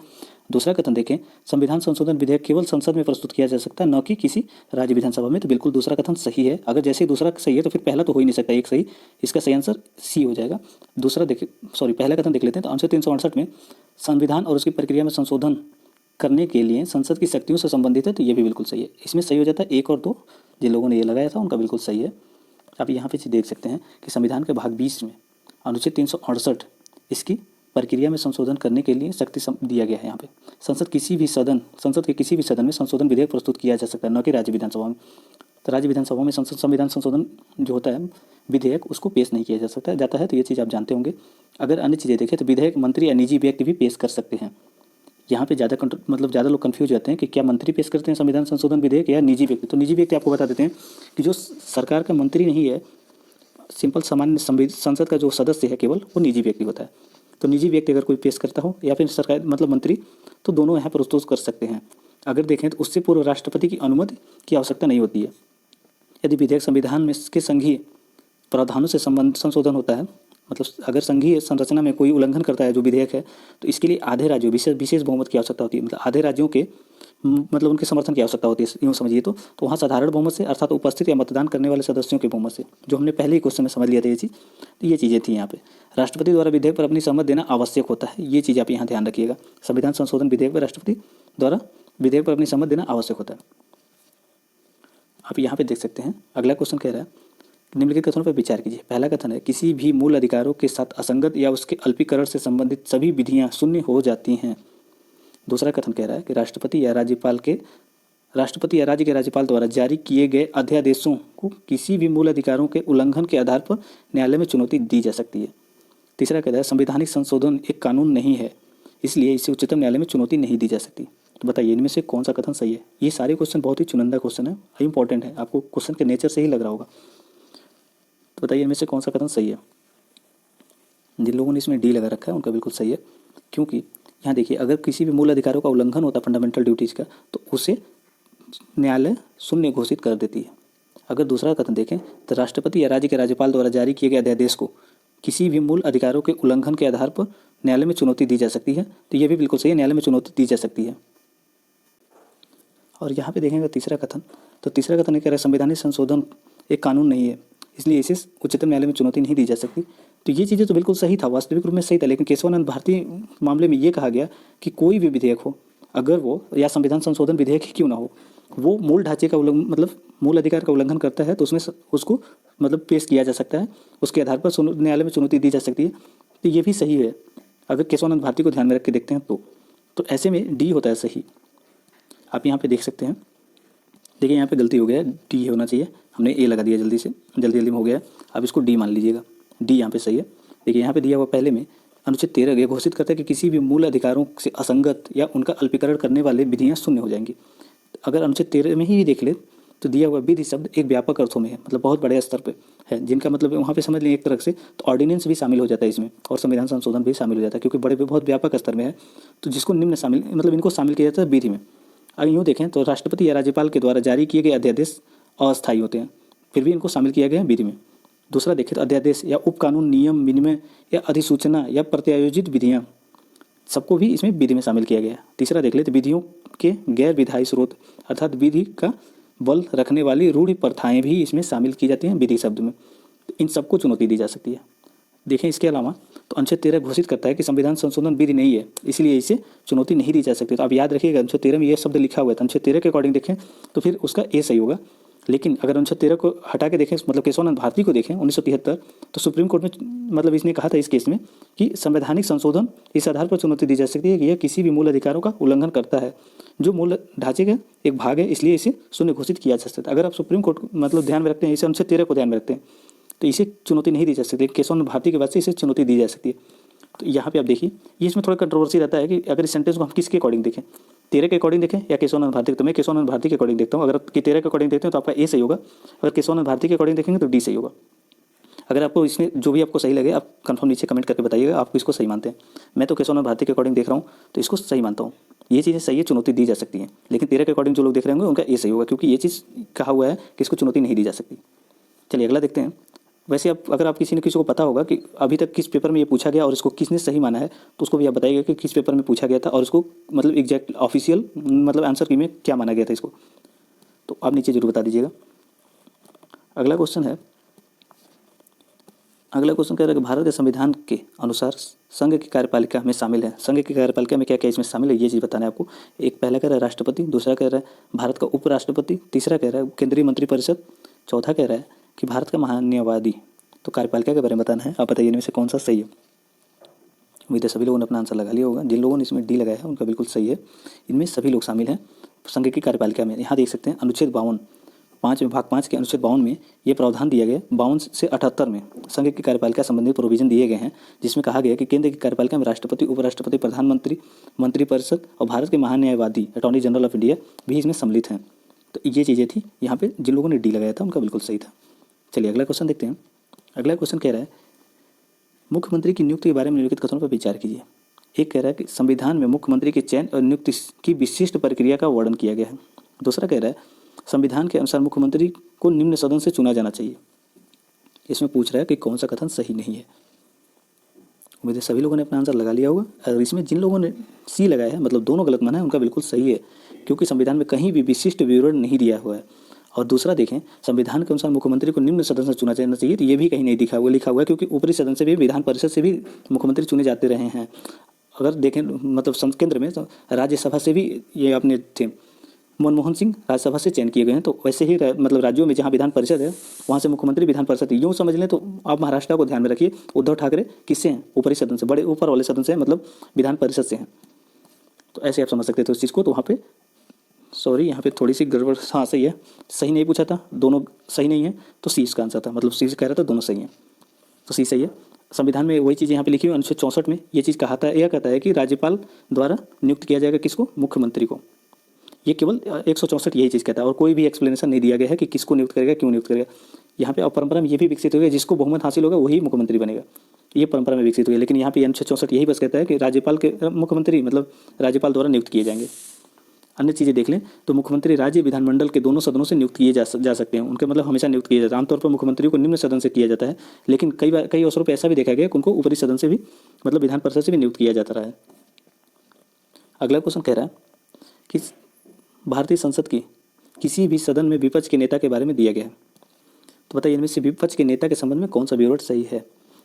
दूसरा कथन देखें, संविधान संशोधन विधेयक केवल संसद में प्रस्तुत किया जा सकता है, न कि किसी राज्य विधानसभा में, तो बिल्कुल दूसरा कथन सही है। अगर जैसे ही दूसरा सही है तो फिर पहला तो हो ही नहीं सकता, एक सही, इसका सही आंसर सी हो जाएगा। पहला कथन देख लेते हैं। तो अनुच्छेद 368 में संविधान और उसकी प्रक्रिया में संशोधन करने के लिए संसद की शक्तियों से संबंधित है, तो ये भी बिल्कुल सही है। इसमें सही हो जाता है 1 और 2, जिन लोगों ने ये लगाया था उनका बिल्कुल सही है। आप यहाँ पे देख सकते हैं कि संविधान के भाग 20 में अनुच्छेद 368 इसकी प्रक्रिया में संशोधन करने के लिए शक्ति दिया गया है। यहाँ पे संसद के किसी भी सदन में संशोधन विधेयक प्रस्तुत किया जा सकता है, न कि राज्य विधानसभा में। तो राज्य विधानसभा में संविधान संशोधन जो होता है विधेयक, उसको पेश नहीं किया जाता है, तो ये चीज़ आप जानते होंगे। अगर अन्य चीज़ें देखें तो विधेयक मंत्री या निजी व्यक्ति भी पेश कर सकते हैं। यहाँ पे ज़्यादा लोग कंफ्यूज रहते हैं कि क्या मंत्री पेश करते हैं संविधान संशोधन विधेयक या निजी व्यक्ति। तो निजी व्यक्ति आपको बता देते हैं कि जो सरकार का मंत्री नहीं है, सिंपल सामान्य संसद का जो सदस्य है केवल, वो निजी व्यक्ति होता है। तो निजी व्यक्ति अगर कोई पेश करता हो या फिर सरकार मंत्री, तो दोनों यहाँ प्रस्तुत कर सकते हैं। अगर देखें तो उससे पूर्व राष्ट्रपति की अनुमति की आवश्यकता नहीं होती है। यदि विधेयक संविधान में के संघीय प्रावधानों से संशोधन होता है, मतलब अगर संघीय संरचना में कोई उल्लंघन करता है जो विधेयक है, तो इसके लिए आधे राज्यों विशेष बहुमत की आवश्यकता होती है। मतलब आधे राज्यों के उनके समर्थन की आवश्यकता होती है, यूँ समझिए। तो वहाँ साधारण बहुमत से, अर्थात उपस्थित या मतदान करने वाले सदस्यों के बहुमत से, जो हमने पहले ही क्वेश्चन में समझ लिया था ये चीज़। तो ये चीज़ें थी यहाँ पे। राष्ट्रपति द्वारा विधेयक पर अपनी सहमति देना आवश्यक होता है, ये चीज़ आप यहाँ ध्यान रखिएगा। संविधान संशोधन विधेयक पर राष्ट्रपति द्वारा विधेयक पर अपनी सहमति देना आवश्यक होता है। आप यहाँ पे देख सकते हैं। अगला क्वेश्चन कह रहा है निम्नलिखित कथनों पर विचार कीजिए। पहला कथन है किसी भी मूल अधिकारों के साथ असंगत या उसके अल्पीकरण से संबंधित सभी विधियां शून्य हो जाती हैं। दूसरा कथन कह रहा है कि राष्ट्रपति या राज्य के राज्यपाल द्वारा जारी किए गए अध्यादेशों को किसी भी मूल अधिकारों के उल्लंघन के आधार पर न्यायालय में चुनौती दी जा सकती है। तीसरा कहता है संवैधानिक संशोधन एक कानून नहीं है, इसलिए इसे उच्चतम न्यायालय में चुनौती नहीं दी जा सकती। तो बताइए इनमें से कौन सा कथन सही है? ये सारे क्वेश्चन बहुत ही चुनिंदा क्वेश्चन है, इंपॉर्टेंट है, आपको क्वेश्चन के नेचर से ही लग रहा होगा। तो बताइए इनमें से कौन सा कथन सही है? जिन लोगों ने इसमें डी लगा रखा है उनका बिल्कुल सही है, क्योंकि यहाँ देखिए अगर किसी भी मूल अधिकारों का उल्लंघन होता है फंडामेंटल ड्यूटीज़ का, तो उसे न्यायालय शून्य घोषित कर देती है। अगर दूसरा कथन देखें तो राष्ट्रपति या राज्य के राज्यपाल द्वारा जारी किए गए अध्यादेश को किसी भी मूल अधिकारों के उल्लंघन के आधार पर न्यायालय में चुनौती दी जा सकती है, तो ये भी बिल्कुल सही है, न्यायालय में चुनौती दी जा सकती है। और यहाँ पे देखेंगे तीसरा कथन, तो तीसरा कथन ये कह रहा है संवैधानिक संशोधन एक कानून नहीं है, इसलिए इसे उच्चतम न्यायालय में चुनौती नहीं दी जा सकती। तो ये चीज़ें तो बिल्कुल सही था, वास्तविक रूप में सही था, लेकिन केशवानंद भारती मामले में ये कहा गया कि कोई भी विधेयक हो, अगर वो या संविधान संशोधन विधेयक ही क्यों ना हो, वो मूल ढांचे का मूल अधिकार का उल्लंघन करता है, तो उसमें उसको पेश किया जा सकता है, उसके आधार पर न्यायालय में चुनौती दी जा सकती है। तो ये भी सही है अगर केशवानंद भारती को ध्यान में रख के देखते हैं तो ऐसे में डी होता है सही। आप यहाँ पे देख सकते हैं, देखिए यहाँ पे गलती हो गया है, डी होना चाहिए, हमने ए लगा दिया जल्दी में हो गया। अब इसको डी मान लीजिएगा, डी यहाँ पे सही है। देखिए यहाँ पे दिया हुआ पहले में अनुच्छेद 13 ये घोषित करता है कि किसी भी मूल अधिकारों से असंगत या उनका अल्पीकरण करने वाले विधियाँ शून्य हो जाएंगी। अगर अनुच्छेद 13 में ही देख ले तो दिया हुआ विधि शब्द एक व्यापक अर्थों में है, मतलब बहुत बड़े स्तर पे है, जिनका मतलब वहाँ पे समझ लें एक तरह से तो ऑर्डिनेंस भी शामिल हो जाता है इसमें, और संविधान संशोधन भी शामिल हो जाता है, क्योंकि बहुत व्यापक स्तर में है। तो जिसको निम्न शामिल इनको शामिल किया जाता है विधि में। अगर यूँ देखें तो राष्ट्रपति या राज्यपाल के द्वारा जारी किए गए अध्यादेश अस्थायी होते हैं, फिर भी इनको शामिल किया गया है विधि में। दूसरा देखें तो अध्यादेश या उपकानून, नियम विनिमय या अधिसूचना या प्रत्यायोजित विधियाँ, सबको भी इसमें विधि में शामिल किया गया है। तीसरा देख ले तो विधियों के गैर विधायी स्रोत, अर्थात विधि का बल रखने वाली रूढ़ि प्रथाएं भी इसमें शामिल की जाती हैं विधि शब्द में, इन सबको चुनौती दी जा सकती है। देखें इसके अलावा तो अनुच्छेद 13 घोषित करता है कि संविधान संशोधन विधि नहीं है, इसलिए इसे चुनौती नहीं दी जा सकती। तो आप याद रखिएगा अनुच्छेद 13 में ये शब्द लिखा हुआ है, तो अनुच्छेद 13 के अकॉर्डिंग देखें तो फिर उसका ए सही होगा। लेकिन अगर अनुच्छेद 13 को हटा के देखें, मतलब केशवानंद भारती को देखें 1973, तो सुप्रीम कोर्ट में मतलब इसने कहा था इस केस में कि संवैधानिक संशोधन इस आधार पर चुनौती दी जा सकती है कि यह किसी भी मूल अधिकारों का उल्लंघन करता है जो मूल ढांचे का एक भाग है, इसलिए इसे शून्य घोषित किया जा सकता है। अगर आप सुप्रीम कोर्ट मतलब ध्यान में रखते हैं, इसे अनुच्छेद 13 को ध्यान में रखते हैं, तो इसे चुनौती नहीं दी जा सकती। केशवानंद भारती के बाद से इसे चुनौती दी जा सकती है। तो यहाँ पे आप देखिए, ये इसमें थोड़ा कंट्रोवर्सी रहता है कि अगर इस सेंटेंस को हम किसके अकॉर्डिंग देखें, 13 के अकॉर्डिंग देखें या केशवानंद भारती। तो मैं केशवानंद भारती के अकॉर्डिंग देखता हूँ। अगर 13 के अकॉर्डिंग देखते हैं तो आपका ए सही होगा, अगर केशवानंद भारती के अकॉर्डिंग देखेंगे तो डी सही होगा। अगर आपको इसमें जो भी आपको सही लगे आप कंफर्म नीचे कमेंट करके बताइएगा आप इसको सही मानते हैं। मैं तो केशवानंद भारती के अकॉर्डिंग देख रहा हूँ तो इसको सही मानता हूँ। ये चीज़ें सही है, चुनौती दी जा सकती है। लेकिन 13 के अकॉर्डिंग जो लोग देख रहे होंगे उनका ए सही होगा, क्योंकि ये चीज़ कहा हुआ है कि इसको चुनौती नहीं दी जा सकती। चलिए अगला देखते हैं। वैसे आप अगर आप किसी को पता होगा कि अभी तक किस पेपर में ये पूछा गया और इसको किसने सही माना है, तो उसको भी आप बताइएगा कि किस पेपर में पूछा गया था और इसको मतलब एग्जैक्ट ऑफिशियल मतलब आंसर की में क्या माना गया था इसको, तो आप नीचे जरूर बता दीजिएगा। अगला क्वेश्चन कह रहा है कि भारत के संविधान के अनुसार संघ की कार्यपालिका में शामिल है। संघ की कार्यपालिका में क्या क्या इसमें शामिल है ये चीज़ बताना है आपको। एक पहला कह रहा है राष्ट्रपति, दूसरा कह रहा है भारत का उपराष्ट्रपति, तीसरा कह रहा है केंद्रीय मंत्रिपरिषद, चौथा कह रहा है कि भारत का महान्यायवादी। तो कार्यपालिका के बारे में बताना है। आप बताइए इनमें से कौन सा सही है। उम्मीद है सभी लोगों ने अपना आंसर लगा लिया होगा। जिन लोगों ने इसमें डी लगाया है उनका बिल्कुल सही है। इनमें सभी लोग शामिल हैं संघ की कार्यपालिका में। यहाँ देख सकते हैं अनुच्छेद 52 5 में भाग 5 के अनुच्छेद 52 में ये प्रावधान दिया गया, 52 से 78 में संघ की कार्यपालिका संबंधी प्रोविजन दिए गए हैं, जिसमें कहा गया कि केंद्र की कार्यपालिका में राष्ट्रपति, उपराष्ट्रपति, प्रधानमंत्री, मंत्रिपरिषद और भारत के महान्यायवादी अटॉर्नी जनरल ऑफ इंडिया भी इसमें सम्मिलित हैं। तो ये चीज़ें थी यहाँ पे, जिन लोगों ने डी लगाया था उनका बिल्कुल सही था। चलिए अगला क्वेश्चन देखते हैं। अगला क्वेश्चन कह रहा है मुख्यमंत्री की नियुक्ति के बारे में निम्नलिखित कथनों पर विचार कीजिए। एक कह रहा है कि संविधान में मुख्यमंत्री के चयन और नियुक्ति की विशिष्ट प्रक्रिया का वर्णन किया गया है। दूसरा कह रहा है संविधान के अनुसार मुख्यमंत्री को निम्न सदन से चुना जाना चाहिए। इसमें पूछ रहा है कि कौन सा कथन सही नहीं है। उम्मीद है सभी लोगों ने अपना आंसर लगा लिया होगा। और इसमें जिन लोगों ने सी लगाया है मतलब दोनों गलत माना है उनका बिल्कुल सही है, क्योंकि संविधान में कहीं भी विशिष्ट विवरण नहीं दिया हुआ है। और दूसरा देखें संविधान के अनुसार मुख्यमंत्री को निम्न सदन से चुना जाना चाहिए, तो ये भी कहीं नहीं लिखा हुआ है, क्योंकि ऊपरी सदन से भी, विधान परिषद से भी मुख्यमंत्री चुने जाते रहे हैं। अगर देखें मतलब केंद्र में तो राज्यसभा से भी ये अपने थे मनमोहन सिंह राज्यसभा से चयन किए गए हैं। तो वैसे ही मतलब राज्यों में जहाँ विधान परिषद है वहाँ से मुख्यमंत्री विधान परिषद, यूँ समझ लें तो आप महाराष्ट्र को ध्यान में रखिए, उद्धव ठाकरे किससे हैं, ऊपरी सदन से, बड़े ऊपर वाले सदन से, मतलब विधान परिषद से हैं। तो ऐसे आप समझ सकते थे उस चीज़ को। तो वहाँ पे सॉरी यहाँ पे थोड़ी सी गड़बड़, हाँ सही है, सही नहीं पूछा था, दोनों सही नहीं है, तो सी इसका आंसर था, मतलब सी कह रहा था दोनों सही है, तो सी सही है। संविधान में वही चीज़ यहाँ पे लिखी हुई अनुच्छेद 64 में ये चीज़ कहा था, यह कहता है कि राज्यपाल द्वारा नियुक्त किया जाएगा किसको, मुख्यमंत्री को। ये केवल 164 यही चीज़ कहता है और कोई भी एक्सप्लेनेशन नहीं दिया गया है कि किसको नियुक्त करेगा, क्यों नियुक्त करेगा। यहाँ पे परंपरा में ये भी विकसित हो गया जिसको बहुमत हासिल होगा वही मुख्यमंत्री बनेगा, ये परंपरा में विकसित हुई है। लेकिन यहाँ पे अनुच्छेद 64 यही बस कहता है कि राज्यपाल के मुख्यमंत्री मतलब राज्यपाल द्वारा नियुक्त किए जाएंगे। अन्य चीज़ें देख लें तो मुख्यमंत्री राज्य विधानमंडल के दोनों सदनों से नियुक्त किए जा सकते हैं, उनके मतलब हमेशा नियुक्त किया जाता है। आमतौर पर मुख्यमंत्री को निम्न सदन से किया जाता है, लेकिन कई अवसरों पर ऐसा भी देखा गया कि उनको ऊपरी सदन से भी मतलब विधान परिषद से भी नियुक्त किया जाता रहा है। अगला क्वेश्चन कह रहा है कि भारतीय संसद की किसी भी सदन में विपक्ष के नेता के बारे में दिया गया है। तो बताइए इनमें से विपक्ष के नेता के संबंध में कौन सा विवरण सही है।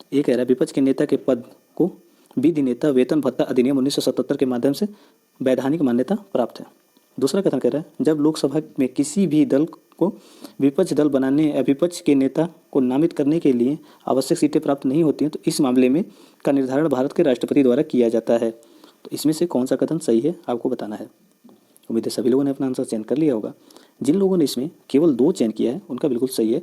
एक कह रहा है विपक्ष के नेता के पद को विधि नेता वेतन भत्ता अधिनियम 1977 के माध्यम से वैधानिक मान्यता प्राप्त है। दूसरा कथन कह रहा है जब लोकसभा में किसी भी दल को विपक्ष दल बनाने या विपक्ष के नेता को नामित करने के लिए आवश्यक सीटें प्राप्त नहीं होती हैं तो इस मामले में का निर्धारण भारत के राष्ट्रपति द्वारा किया जाता है। तो इसमें से कौन सा कथन सही है आपको बताना है। उम्मीद है सभी लोगों ने अपना आंसर चयन कर लिया होगा। जिन लोगों ने इसमें केवल 2 चयन किया है उनका बिल्कुल सही है,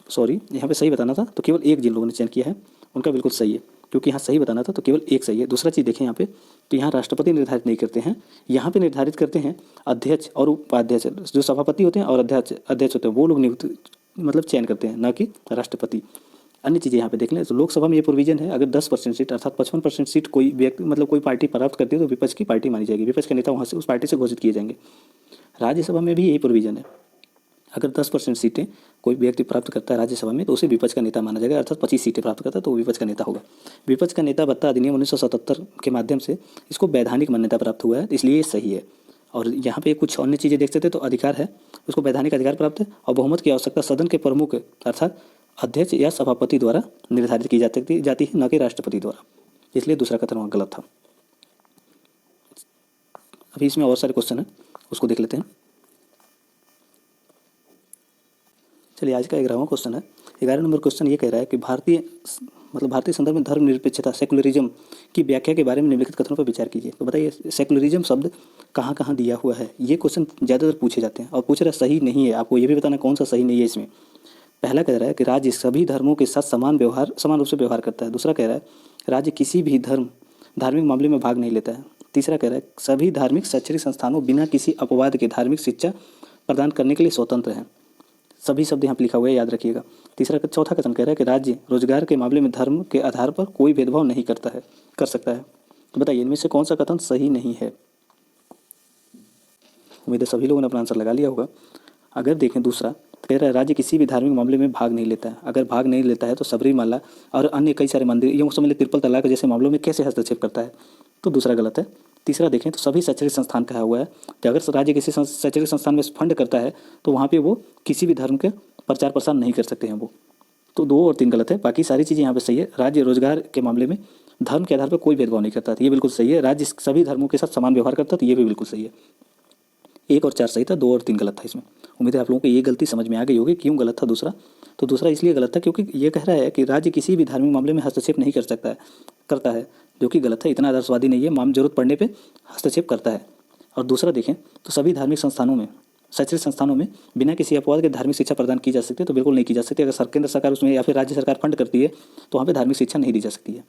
सॉरी यहाँ पे सही बताना था तो केवल 1 जिन लोगों ने चयन किया है उनका बिल्कुल सही है, क्योंकि यहाँ सही बताना था तो केवल 1 सही है। दूसरा चीज़ देखें यहाँ पे तो यहाँ राष्ट्रपति निर्धारित नहीं करते हैं, यहाँ पे निर्धारित करते हैं अध्यक्ष और उपाध्यक्ष, जो सभापति होते हैं और अध्यक्ष होते हैं वो लोग नियुक्त मतलब चयन करते हैं, ना कि राष्ट्रपति। अन्य चीज़ें यहाँ पे देख लें तो लोकसभा में ये प्रोविजन है अगर 10% सीट अर्थात 55% सीट कोई व्यक्ति मतलब कोई पार्टी प्राप्त करती है तो विपक्ष की पार्टी मानी जाएगी, विपक्ष के नेता वहाँ से उस पार्टी से घोषित किए जाएंगे। राज्यसभा में भी यही प्रोविजन है, अगर 10% सीटें कोई व्यक्ति प्राप्त करता है राज्यसभा में तो उसे विपक्ष का नेता माना जाएगा, अर्थात 25 सीटें प्राप्त करता है तो वो विपक्ष का नेता होगा। विपक्ष का नेता भत्ता अधिनियम 1977 के माध्यम से इसको वैधानिक मान्यता प्राप्त हुआ है, इसलिए ये सही है। और यहाँ पे कुछ अन्य चीज़ें देख सकते हैं तो अधिकार है उसको वैधानिक अधिकार प्राप्त है और बहुमत की आवश्यकता सदन के प्रमुख अर्थात अध्यक्ष या सभापति द्वारा निर्धारित की जाती है, न कि राष्ट्रपति द्वारा। इसलिए दूसरा कथन वहाँ गलत था। अभी इसमें और सारे क्वेश्चन हैं, उसको देख लेते हैं। चलिए, आज का 11वां क्वेश्चन है। 11 नंबर क्वेश्चन ये कह रहा है कि भारतीय संदर्भ में धर्मनिरपेक्षता सेकुलरिज्म की व्याख्या के बारे में निम्नलिखित कथनों पर विचार कीजिए। तो बताइए, सेकुलरिज्म शब्द कहाँ कहाँ दिया हुआ है? ये क्वेश्चन ज़्यादातर पूछे जाते हैं और पूछ रहा सही नहीं है। आपको ये भी बताना कौन सा सही नहीं है इसमें। पहला कह रहा है कि राज्य सभी धर्मों के साथ समान रूप से व्यवहार करता है। दूसरा कह रहा है राज्य किसी भी धार्मिक मामले में भाग नहीं लेता है। तीसरा कह रहा है सभी धार्मिक शैक्षणिक संस्थानों बिना किसी अपवाद के धार्मिक शिक्षा प्रदान करने के लिए स्वतंत्र हैं। सभी शब्द यहाँ पर लिखा हुआ है, याद रखिएगा। चौथा कथन कह रहा है कि राज्य रोजगार के मामले में धर्म के आधार पर कोई भेदभाव नहीं कर सकता है। तो बताइए, इनमें से कौन सा कथन सही नहीं है? उम्मीद है सभी लोगों ने अपना आंसर लगा लिया होगा। अगर देखें दूसरा, कह रहा है राज्य किसी भी धार्मिक मामले में भाग नहीं लेता है। अगर भाग नहीं लेता है तो सबरीमाला और अन्य कई सारे मंदिर, यूँ समझ ले ट्रिपल तलाक जैसे मामलों में कैसे हस्तक्षेप करता है? तो दूसरा गलत है। तीसरा देखें तो सभी शैक्षणिक संस्थान कहा हुआ है कि अगर राज्य किसी शैक्षणिक संस्थान में फंड करता है तो वहाँ पे वो किसी भी धर्म के प्रचार प्रसार नहीं कर सकते हैं वो। तो 2 और 3 गलत है, बाकी सारी चीज़ें यहाँ पे सही है। राज्य रोजगार के मामले में धर्म के आधार पर कोई भेदभाव नहीं करता था, ये बिल्कुल सही है। राज्य सभी धर्मों के साथ समान व्यवहार करता था, ये भी बिल्कुल सही है। 1 और 4 सही था, 2 और 3 गलत था इसमें। उम्मीद है आप लोगों को ये गलती समझ में आ गई होगी क्यों गलत था दूसरा। तो दूसरा इसलिए गलत था क्योंकि ये कह रहा है कि राज्य किसी भी धार्मिक मामले में हस्तक्षेप नहीं करता है, जो कि गलत है। इतना आदर्शवादी नहीं है, जरूरत पड़ने पर हस्तक्षेप करता है। और दूसरा देखें तो सभी धार्मिक शैक्षणिक संस्थानों में बिना किसी अपवाद के धार्मिक शिक्षा प्रदान की जा सकती है, तो बिल्कुल नहीं की जा सकती। अगर केंद्र सरकार उसमें या फिर राज्य सरकार फंड करती है तो वहाँ पे धार्मिक शिक्षा नहीं दी जा सकती है।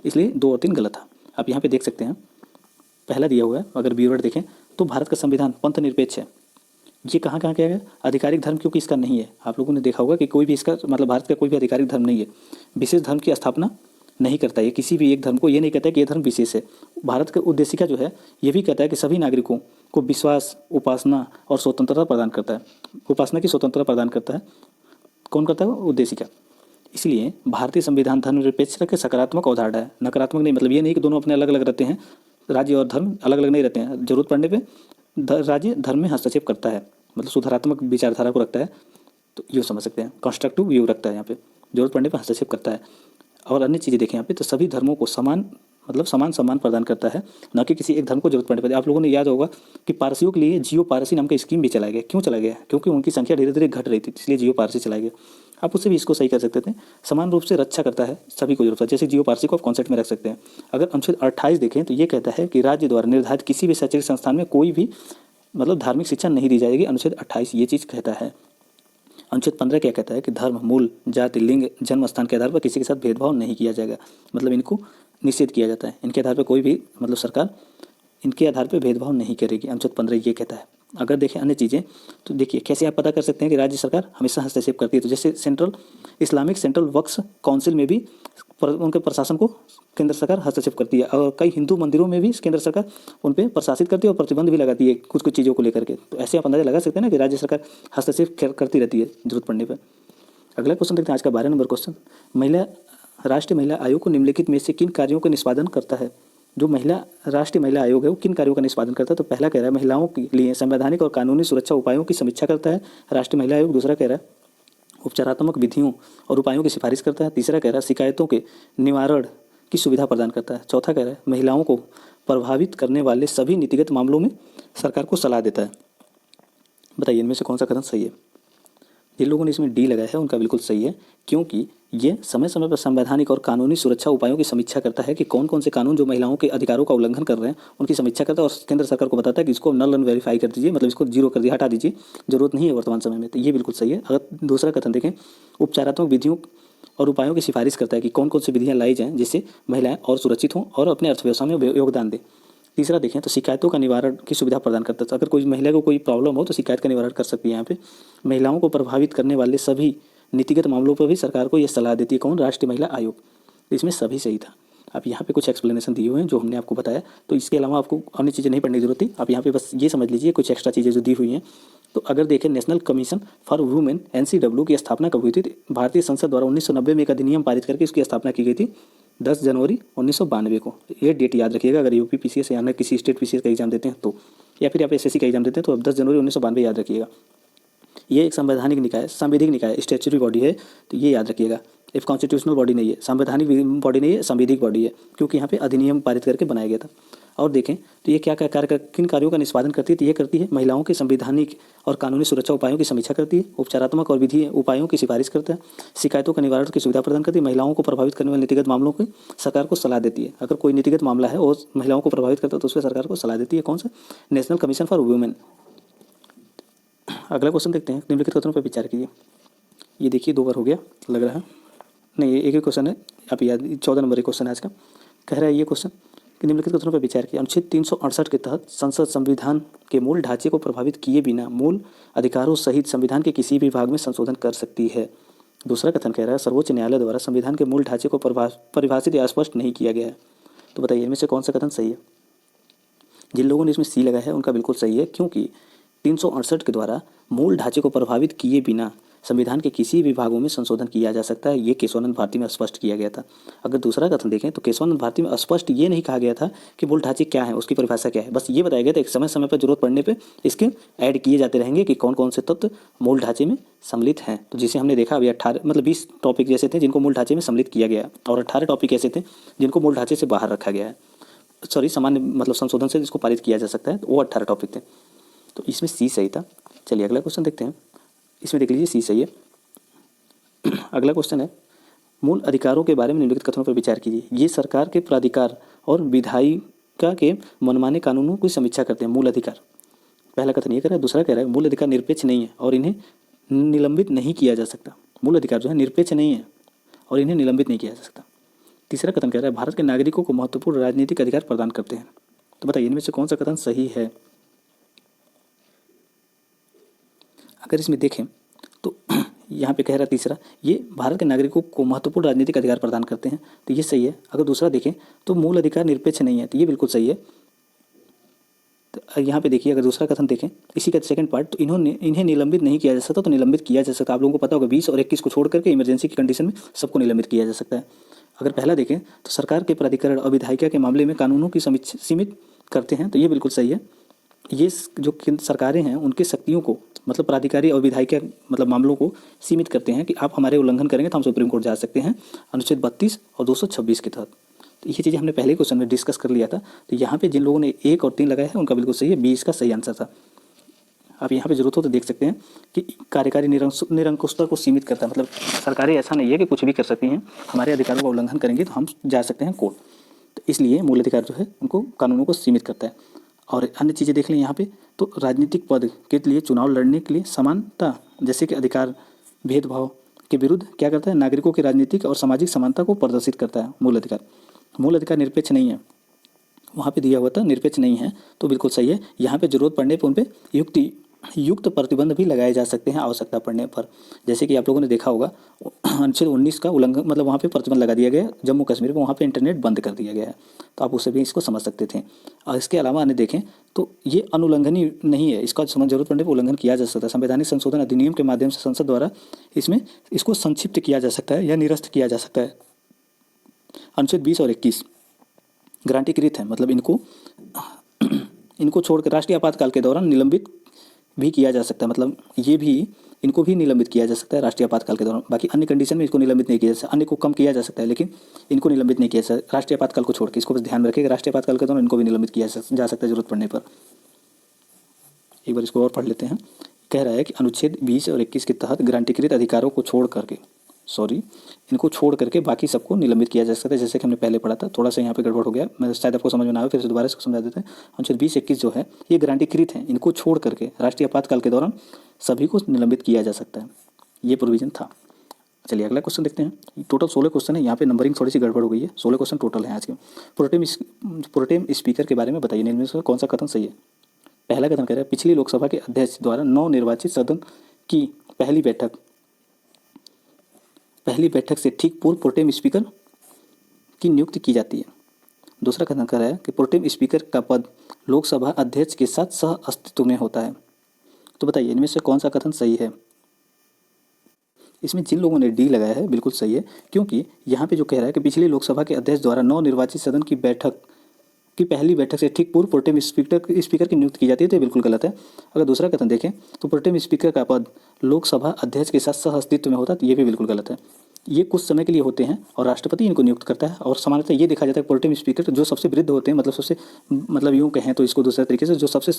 इसलिए 2 और 3 गलत था। आप यहाँ पे देख सकते हैं, पहला दिया हुआ है, अगर ब्यूरोट देखें तो भारत का संविधान पंथ निरपेक्ष है। ये कहाँ कहाँ किया गया? आधिकारिक धर्म क्योंकि इसका नहीं है। आप लोगों ने देखा होगा कि कोई भी इसका भारत का कोई भी आधिकारिक धर्म नहीं है, विशेष धर्म की स्थापना नहीं करता है। किसी भी एक धर्म को ये नहीं कहता है कि ये धर्म विशेष है। भारत का उद्देशिका जो है ये भी कहता है कि सभी नागरिकों को विश्वास, उपासना और स्वतंत्रता प्रदान करता है। उपासना की स्वतंत्रता प्रदान करता है। कौन करता है? उद्देशिका। इसलिए भारतीय संविधान धर्मनिरपेक्षता के सकारात्मक अवधारणा है, नकारात्मक नहीं। मतलब ये नहीं कि दोनों अपने अलग अलग रहते हैं, राज्य और धर्म अलग अलग नहीं रहते हैं। जरूरत पड़ने पर राज्य धर्म में हस्तक्षेप करता है, मतलब सुधारात्मक विचारधारा को रखता है, तो यूँ समझ सकते हैं। कंस्ट्रक्टिव व्यू रखता है यहाँ पे, जरूरत पड़ने पर हस्तक्षेप करता है। और अन्य चीज़ें देखें यहाँ पे तो सभी धर्मों को समान सम्मान प्रदान करता है, न कि किसी एक धर्म को जरूरत पड़ने पर। आप लोगों ने याद होगा कि पारसियों के लिए जियो पारसी नाम का स्कीम भी चलाया गया। क्यों चलाया गया? क्योंकि उनकी संख्या धीरे धीरे घट रही थी, इसलिए जियो पारसी चलाया गया। आप उससे भी इसको सही कर सकते थे, समान रूप से रक्षा करता है, सभी को जरूरत है। जैसे जियो पारसी को आप कॉन्सेप्ट में रख सकते हैं। अगर अनुच्छेद 28 देखें तो ये कहता है कि राज्य द्वारा निर्धारित किसी भी शैक्षणिक संस्थान में कोई भी धार्मिक शिक्षा नहीं दी जाएगी। अनुच्छेद 28 ये चीज़ कहता है। अनुच्छेद 15 क्या कहता है कि धर्म, मूल, जाति, लिंग, जन्म स्थान के आधार पर किसी के साथ भेदभाव नहीं किया जाएगा, मतलब इनको निषेध किया जाता है। इनके आधार पर कोई भी सरकार इनके आधार पर भेदभाव नहीं करेगी। अनुच्छेद 15 ये कहता है। अगर देखें अन्य चीज़ें तो देखिए कैसे आप पता कर सकते हैं कि राज्य सरकार हमेशा हस्तक्षेप करती है। तो जैसे इस्लामिक सेंट्रल वक्फ काउंसिल में भी उनके प्रशासन को केंद्र सरकार हस्तक्षेप करती है, और कई हिंदू मंदिरों में भी केंद्र सरकार उन पर प्रशासित करती है और प्रतिबंध भी लगाती है कुछ चीज़ों को लेकर के। तो ऐसे आप अंदाजा लगा सकते हैं ना कि राज्य सरकार हस्तक्षेप करती रहती है जरूरत पड़ने पर। अगला क्वेश्चन देखते हैं, आज का 12 नंबर क्वेश्चन। राष्ट्रीय महिला आयोग को निम्नलिखित में से किन कार्यों का निष्पादन करता है? जो राष्ट्रीय महिला आयोग है वो किन कार्यों का निष्पादन करता है? तो पहला कह रहा है महिलाओं के लिए संवैधानिक और कानूनी सुरक्षा उपायों की समीक्षा करता है राष्ट्रीय महिला आयोग। दूसरा कह रहा है उपचारात्मक विधियों और उपायों की सिफारिश करता है। तीसरा कह रहा है शिकायतों के निवारण की सुविधा प्रदान करता है। चौथा कह रहा है महिलाओं को प्रभावित करने वाले सभी नीतिगत मामलों में सरकार को सलाह देता है। बताइए इनमें से कौन सा कथन सही है? जिन लोगों ने इसमें डी लगाया है उनका बिल्कुल सही है, क्योंकि ये समय समय पर संवैधानिक और कानूनी सुरक्षा उपायों की समीक्षा करता है कि कौन कौन से कानून जो महिलाओं के अधिकारों का उल्लंघन कर रहे हैं उनकी समीक्षा करता है और केंद्र सरकार को बताता है कि इसको नल वेरीफाई कर दीजिए, मतलब इसको जीरो कर दिए, हटा दीजिए, जरूरत नहीं है वर्तमान समय में। तो ये बिल्कुल सही है। अगर दूसरा कथन देखें, उपचारात्मक विधियों और उपायों की सिफारिश करता है कि कौन कौन सी विधियाँ लाई जाएँ जिससे महिलाएं और सुरक्षित हों और अपने अर्थव्यवस्था में योगदान दें। तीसरा देखें तो शिकायतों का निवारण की सुविधा प्रदान करता है। अगर कोई महिला को कोई प्रॉब्लम हो तो शिकायत का निवारण कर सकती है। यहाँ पे महिलाओं को प्रभावित करने वाले सभी नीतिगत मामलों पर भी सरकार को यह सलाह देती है। कौन? राष्ट्रीय महिला आयोग। इसमें सभी सही था। आप यहाँ पे कुछ एक्सप्लेनेशन दिए हुए हैं जो हमने आपको बताया, तो इसके अलावा आपको अन्य चीज़ें नहीं पढ़ने की जरूरत थी। आप यहाँ पे बस ये समझ लीजिए कुछ एक्स्ट्रा चीज़ें जो दी हुई हैं। तो अगर देखें national commission for women NCW की स्थापना कब हुई थी? भारतीय संसद द्वारा 1990 में एक अधिनियम पारित करके उसकी स्थापना की गई थी 10 जनवरी 1992 को। ये डेट याद रखिएगा अगर यूपी PCS या किसी स्टेट PCS का एग्जाम देते हैं तो, या फिर आप SSC का एग्जाम देते हैं तो अब 10 जनवरी 1992 याद रखिएगा। ये एक संवैधानिक निकाय, सांविधिक निकाय, स्टैच्यूटरी बॉडी है, तो ये याद रखिएगा। इफ कॉन्स्टिट्यूशनल बॉडी नहीं है, संवैधानिक बॉडी नहीं है, सांविधिक बॉडी है, क्योंकि यहाँ पे अधिनियम पारित करके बनाया गया था। और देखें तो ये क्या क्या कार्य किन कार्यों का निष्पादन करती है, तो ये करती है महिलाओं के संवैधानिक और कानूनी सुरक्षा उपायों की समीक्षा करती है, उपचारात्मक और विधि उपायों की सिफारिश करता है, शिकायतों का निवारण की सुविधा प्रदान करती है, महिलाओं को प्रभावित करने वाले नीतिगत मामलों की सरकार को सलाह देती है। अगर कोई नीतिगत मामला है और महिलाओं को प्रभावित करता है तो उसमें सरकार को सलाह देती है। कौन सा? National commission for women. अगला क्वेश्चन देखते हैं, निम्नलिखित कथनों पर विचार कीजिए। ये देखिए 2 बार हो गया लग रहा है, नहीं ये एक ही क्वेश्चन है, आप याद 14 नंबर क्वेश्चन है आज का। कह रहा है ये क्वेश्चन कि निम्नलिखित कथनों पर विचार किया। अनुच्छेद 368 के तहत संसद संविधान के मूल ढांचे को प्रभावित किए बिना मूल अधिकारों सहित संविधान के किसी भी भाग में संशोधन कर सकती है। दूसरा कथन कह रहा है सर्वोच्च न्यायालय द्वारा संविधान के मूल ढांचे को परिभाषित या स्पष्ट नहीं किया गया है। तो बताइए इनमें से कौन सा कथन सही है? जिन लोगों ने इसमें सी लगाया है उनका बिल्कुल सही है, क्योंकि 368 के द्वारा मूल ढांचे को प्रभावित किए बिना संविधान के किसी भी भागों में संशोधन किया जा सकता है, ये केशवानंद भारती में स्पष्ट किया गया था। अगर दूसरा कथन देखें तो केशवानंद भारती में स्पष्ट ये नहीं कहा गया था कि मूल ढांचे क्या है, उसकी परिभाषा क्या है, बस ये बताया गया था एक समय समय पर जरूरत पड़ने पर इसके ऐड किए जाते रहेंगे कि कौन कौन से तत्व मूल ढांचे में सम्मिलित हैं। तो जिसे हमने देखा अभी 18 मतलब 20 टॉपिक जैसे थे जिनको मूल ढांचे में सम्मिलित किया गया, और 18 टॉपिक ऐसे थे जिनको मूल ढांचे से बाहर रखा गया है, सॉरी सामान्य मतलब संशोधन से जिसको पारित किया जा सकता है, तो वो 18 टॉपिक थे। तो इसमें सी सही था। चलिए अगला क्वेश्चन देखते हैं, इसमें देख लीजिए सी सही है। अगला क्वेश्चन है मूल अधिकारों के बारे में निम्नलिखित कथनों पर विचार कीजिए। ये सरकार के प्राधिकार और विधायिका के मनमाने कानूनों की समीक्षा करते हैं। मूल अधिकार, पहला कथन ये कह रहा है। दूसरा कह रहा है मूल अधिकार निरपेक्ष नहीं है और इन्हें निलंबित नहीं किया जा सकता। मूल अधिकार जो है निरपेक्ष नहीं है और इन्हें निलंबित नहीं किया जा सकता। तीसरा कथन कह रहा है भारत के नागरिकों को महत्वपूर्ण राजनीतिक अधिकार प्रदान करते हैं। तो बताइए इनमें से कौन सा कथन सही है? अगर इसमें देखें तो यहाँ पे कह रहा है तीसरा, ये भारत के नागरिकों को महत्वपूर्ण राजनीतिक अधिकार प्रदान करते हैं, तो ये सही है। अगर दूसरा देखें तो मूल अधिकार निरपेक्ष नहीं है, तो ये बिल्कुल सही है। तो यहाँ पे देखिए अगर दूसरा कथन देखें इसी का सेकंड पार्ट, तो इन्हें निलंबित नहीं किया जा सकता, तो निलंबित किया जा सकता। आप लोगों को पता होगा 20 और 21 को छोड़ करके इमरजेंसी की कंडीशन में सबको निलंबित किया जा सकता है। अगर पहला देखें तो सरकार के प्राधिकरण और विधायिका के मामले में कानूनों की सीमित करते हैं, तो ये बिल्कुल सही है। ये जो सरकारें हैं उनकी शक्तियों को मतलब प्राधिकारी और विधायिका मतलब मामलों को सीमित करते हैं कि आप हमारे उल्लंघन करेंगे तो हम सुप्रीम कोर्ट जा सकते हैं अनुच्छेद 32 और 226 के तहत। तो ये चीज़ें हमने पहले क्वेश्चन में डिस्कस कर लिया था। तो यहाँ पे जिन लोगों ने 1 और 3 लगाया है उनका बिल्कुल सही है, 20 का सही आंसर था। आप यहाँ पे जरूरत हो तो देख सकते हैं कि कार्यकारी निरंकुशता को सीमित करता है, मतलब सरकारें ऐसा नहीं है कि कुछ भी कर सकती हैं, हमारे अधिकारों का उल्लंघन करेंगे तो हम जा सकते हैं कोर्ट। तो इसलिए मूल अधिकार जो है उनको कानूनों को सीमित करता है। और अन्य चीज़ें देख लें यहाँ पे, तो राजनीतिक पद के लिए चुनाव लड़ने के लिए समानता जैसे कि अधिकार भेदभाव के विरुद्ध क्या करता है, नागरिकों की राजनीतिक और सामाजिक समानता को प्रदर्शित करता है मूल अधिकार। मूल अधिकार निरपेक्ष नहीं है, वहाँ पे दिया हुआ था निरपेक्ष नहीं है, तो बिल्कुल सही है। यहाँ पे जरूरत पड़ने पर उन पर युक्त प्रतिबंध भी लगाए जा सकते हैं आवश्यकता पड़ने पर। जैसे कि आप लोगों ने देखा होगा अनुच्छेद 19 का उल्लंघन मतलब वहाँ पे प्रतिबंध लगा दिया गया, जम्मू कश्मीर में वहाँ पे इंटरनेट बंद कर दिया गया है, तो आप उससे भी इसको समझ सकते थे। और इसके अलावा अन्य देखें तो ये अनुल्लंघनीय नहीं है, इसका जरूरत पड़ने पर उल्लंघन किया जा सकता है। संवैधानिक संशोधन अधिनियम के माध्यम से संसद द्वारा इसको संक्षिप्त किया जा सकता है या निरस्त किया जा सकता है। अनुच्छेद 20 और 21 गारंटीकृत है, मतलब इनको छोड़कर राष्ट्रीय आपातकाल के दौरान निलंबित भी किया जा सकता है, मतलब ये भी इनको भी निलंबित किया जा सकता है राष्ट्रीय आपातकाल के दौरान। बाकी अन्य कंडीशन में इसको निलंबित नहीं किया जा सकता, अन्य को कम किया जा सकता है लेकिन इनको निलंबित नहीं किया जा सकता राष्ट्रीय आपातकाल को छोड़ के। इसको बस ध्यान रखिएगा, राष्ट्रीय आपातकाल के दौरान इनको भी निलंबित किया जा सकता है जरूरत पड़ने पर। एक बार इसको और पढ़ लेते हैं। कह रहा है कि अनुच्छेद 20 और 21 के तहत गारंटीकृत अधिकारों को छोड़ करके इनको छोड़ करके बाकी सबको निलंबित किया जा सकता है। जैसे कि हमने पहले पढ़ा था, थोड़ा सा यहाँ पे गड़बड़ हो गया, मैं शायद आपको समझ में ना आया, फिर से दोबारा इसको समझा देते हैं। अनुच्छेद 20-21 जो है ये गारंटीकृत है, इनको छोड़ करके राष्ट्रीय आपातकाल के दौरान सभी को निलंबित किया जा सकता है, ये प्रोविजन था। चलिए अगला क्वेश्चन देखते हैं। टोटल 16 क्वेश्चन है, यहाँ पे नंबरिंग थोड़ी सी गड़बड़ हो गई है, 16 क्वेश्चन टोटल है आज के। प्रोटेम स्पीकर के बारे में बताइए, इनमें से कौन सा कथन सही है? पहला कथन कह रहा है पिछली लोकसभा के अध्यक्ष द्वारा नवनिर्वाचित सदन की पहली बैठक से ठीक पूर्व प्रोटेम स्पीकर की नियुक्ति की जाती है। दूसरा कथन कर रहा है कि प्रोटेम स्पीकर का पद लोकसभा अध्यक्ष के साथ सह अस्तित्व में होता है। तो बताइए इनमें से कौन सा कथन सही है? इसमें जिन लोगों ने डी लगाया है बिल्कुल सही है, क्योंकि यहाँ पे जो कह रहा है कि पिछली लोकसभा के अध्यक्ष द्वारा नवनिर्वाचित सदन की बैठक की पहली बैठक से ठीक पूर्व प्रोटेम स्पीकर की नियुक्ति की जाती है, तो ये बिल्कुल गलत है। अगर दूसरा कथन देखें तो प्रोटेम स्पीकर का पद लोकसभा अध्यक्ष के साथ सह अस्तित्व में होता है, तो ये भी बिल्कुल गलत है। ये कुछ समय के लिए होते हैं और राष्ट्रपति इनको नियुक्त करता है। और सामान्यतः ये देखा जाता है प्रोटेम स्पीकर जो सबसे वृद्ध होते हैं, मतलब सबसे मतलब यूँ कहें तो इसको दूसरे तरीके से जो सबसे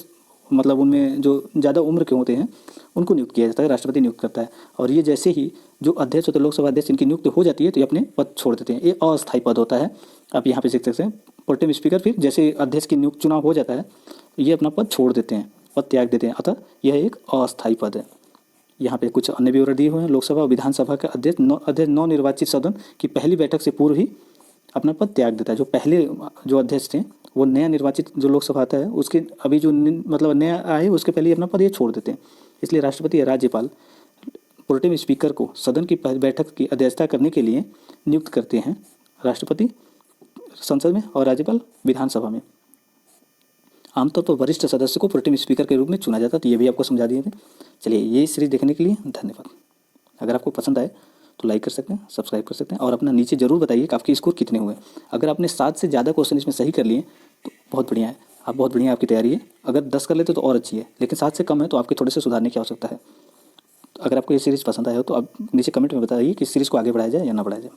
मतलब उनमें जो ज़्यादा उम्र के होते हैं उनको नियुक्त किया जाता है, राष्ट्रपति नियुक्त करता है। और ये जैसे ही जो अध्यक्ष होते हैं लोकसभा अध्यक्ष इनकी नियुक्ति हो जाती है तो ये अपने पद छोड़ देते हैं। ये अस्थायी पद होता है। आप यहाँ पे देख सकते हैं प्रोटेम स्पीकर फिर जैसे अध्यक्ष की नियुक्त चुनाव हो जाता है तो ये अपना पद छोड़ देते हैं, पद त्याग देते हैं, अतः यह एक अस्थायी पद है। यहाँ पे कुछ अन्य विवरण दिए हुए हैं। लोकसभा और विधानसभा का अध्यक्ष नवनिर्वाचित सदन की पहली बैठक से पूर्व ही अपना पद त्याग देता है। जो पहले जो अध्यक्ष थे वो नया निर्वाचित जो लोकसभा आता है उसके अभी जो मतलब नया आए उसके पहले ही अपना पद ये छोड़ देते हैं। इसलिए राष्ट्रपति या राज्यपाल प्रोटेम स्पीकर को सदन की बैठक की अध्यक्षता करने के लिए नियुक्त करते हैं, राष्ट्रपति संसद में और राज्यपाल विधानसभा में। आमतौर पर वरिष्ठ सदस्य को प्रोटेम स्पीकर के रूप में चुना जाता है, तो ये भी आपको समझा दिए थे। चलिए, ये सीरीज़ देखने के लिए धन्यवाद। अगर आपको पसंद आए तो लाइक कर सकते हैं, सब्सक्राइब कर सकते हैं और अपना नीचे ज़रूर बताइए कि आपके स्कोर कितने हुए। अगर आपने 7 से ज़्यादा क्वेश्चन इसमें सही कर लिए तो बहुत बढ़िया है, आप बहुत बढ़िया आपकी तैयारी है। अगर 10 कर लेते तो और अच्छी है, लेकिन 7 से कम है तो आपके थोड़े से सुधारने की आवश्यकता है। अगर आपको ये सीरीज़ पसंद आया हो तो आप नीचे कमेंट में बताइए कि इस सीरीज़ को आगे बढ़ाया जाए या ना बढ़ाया जाए।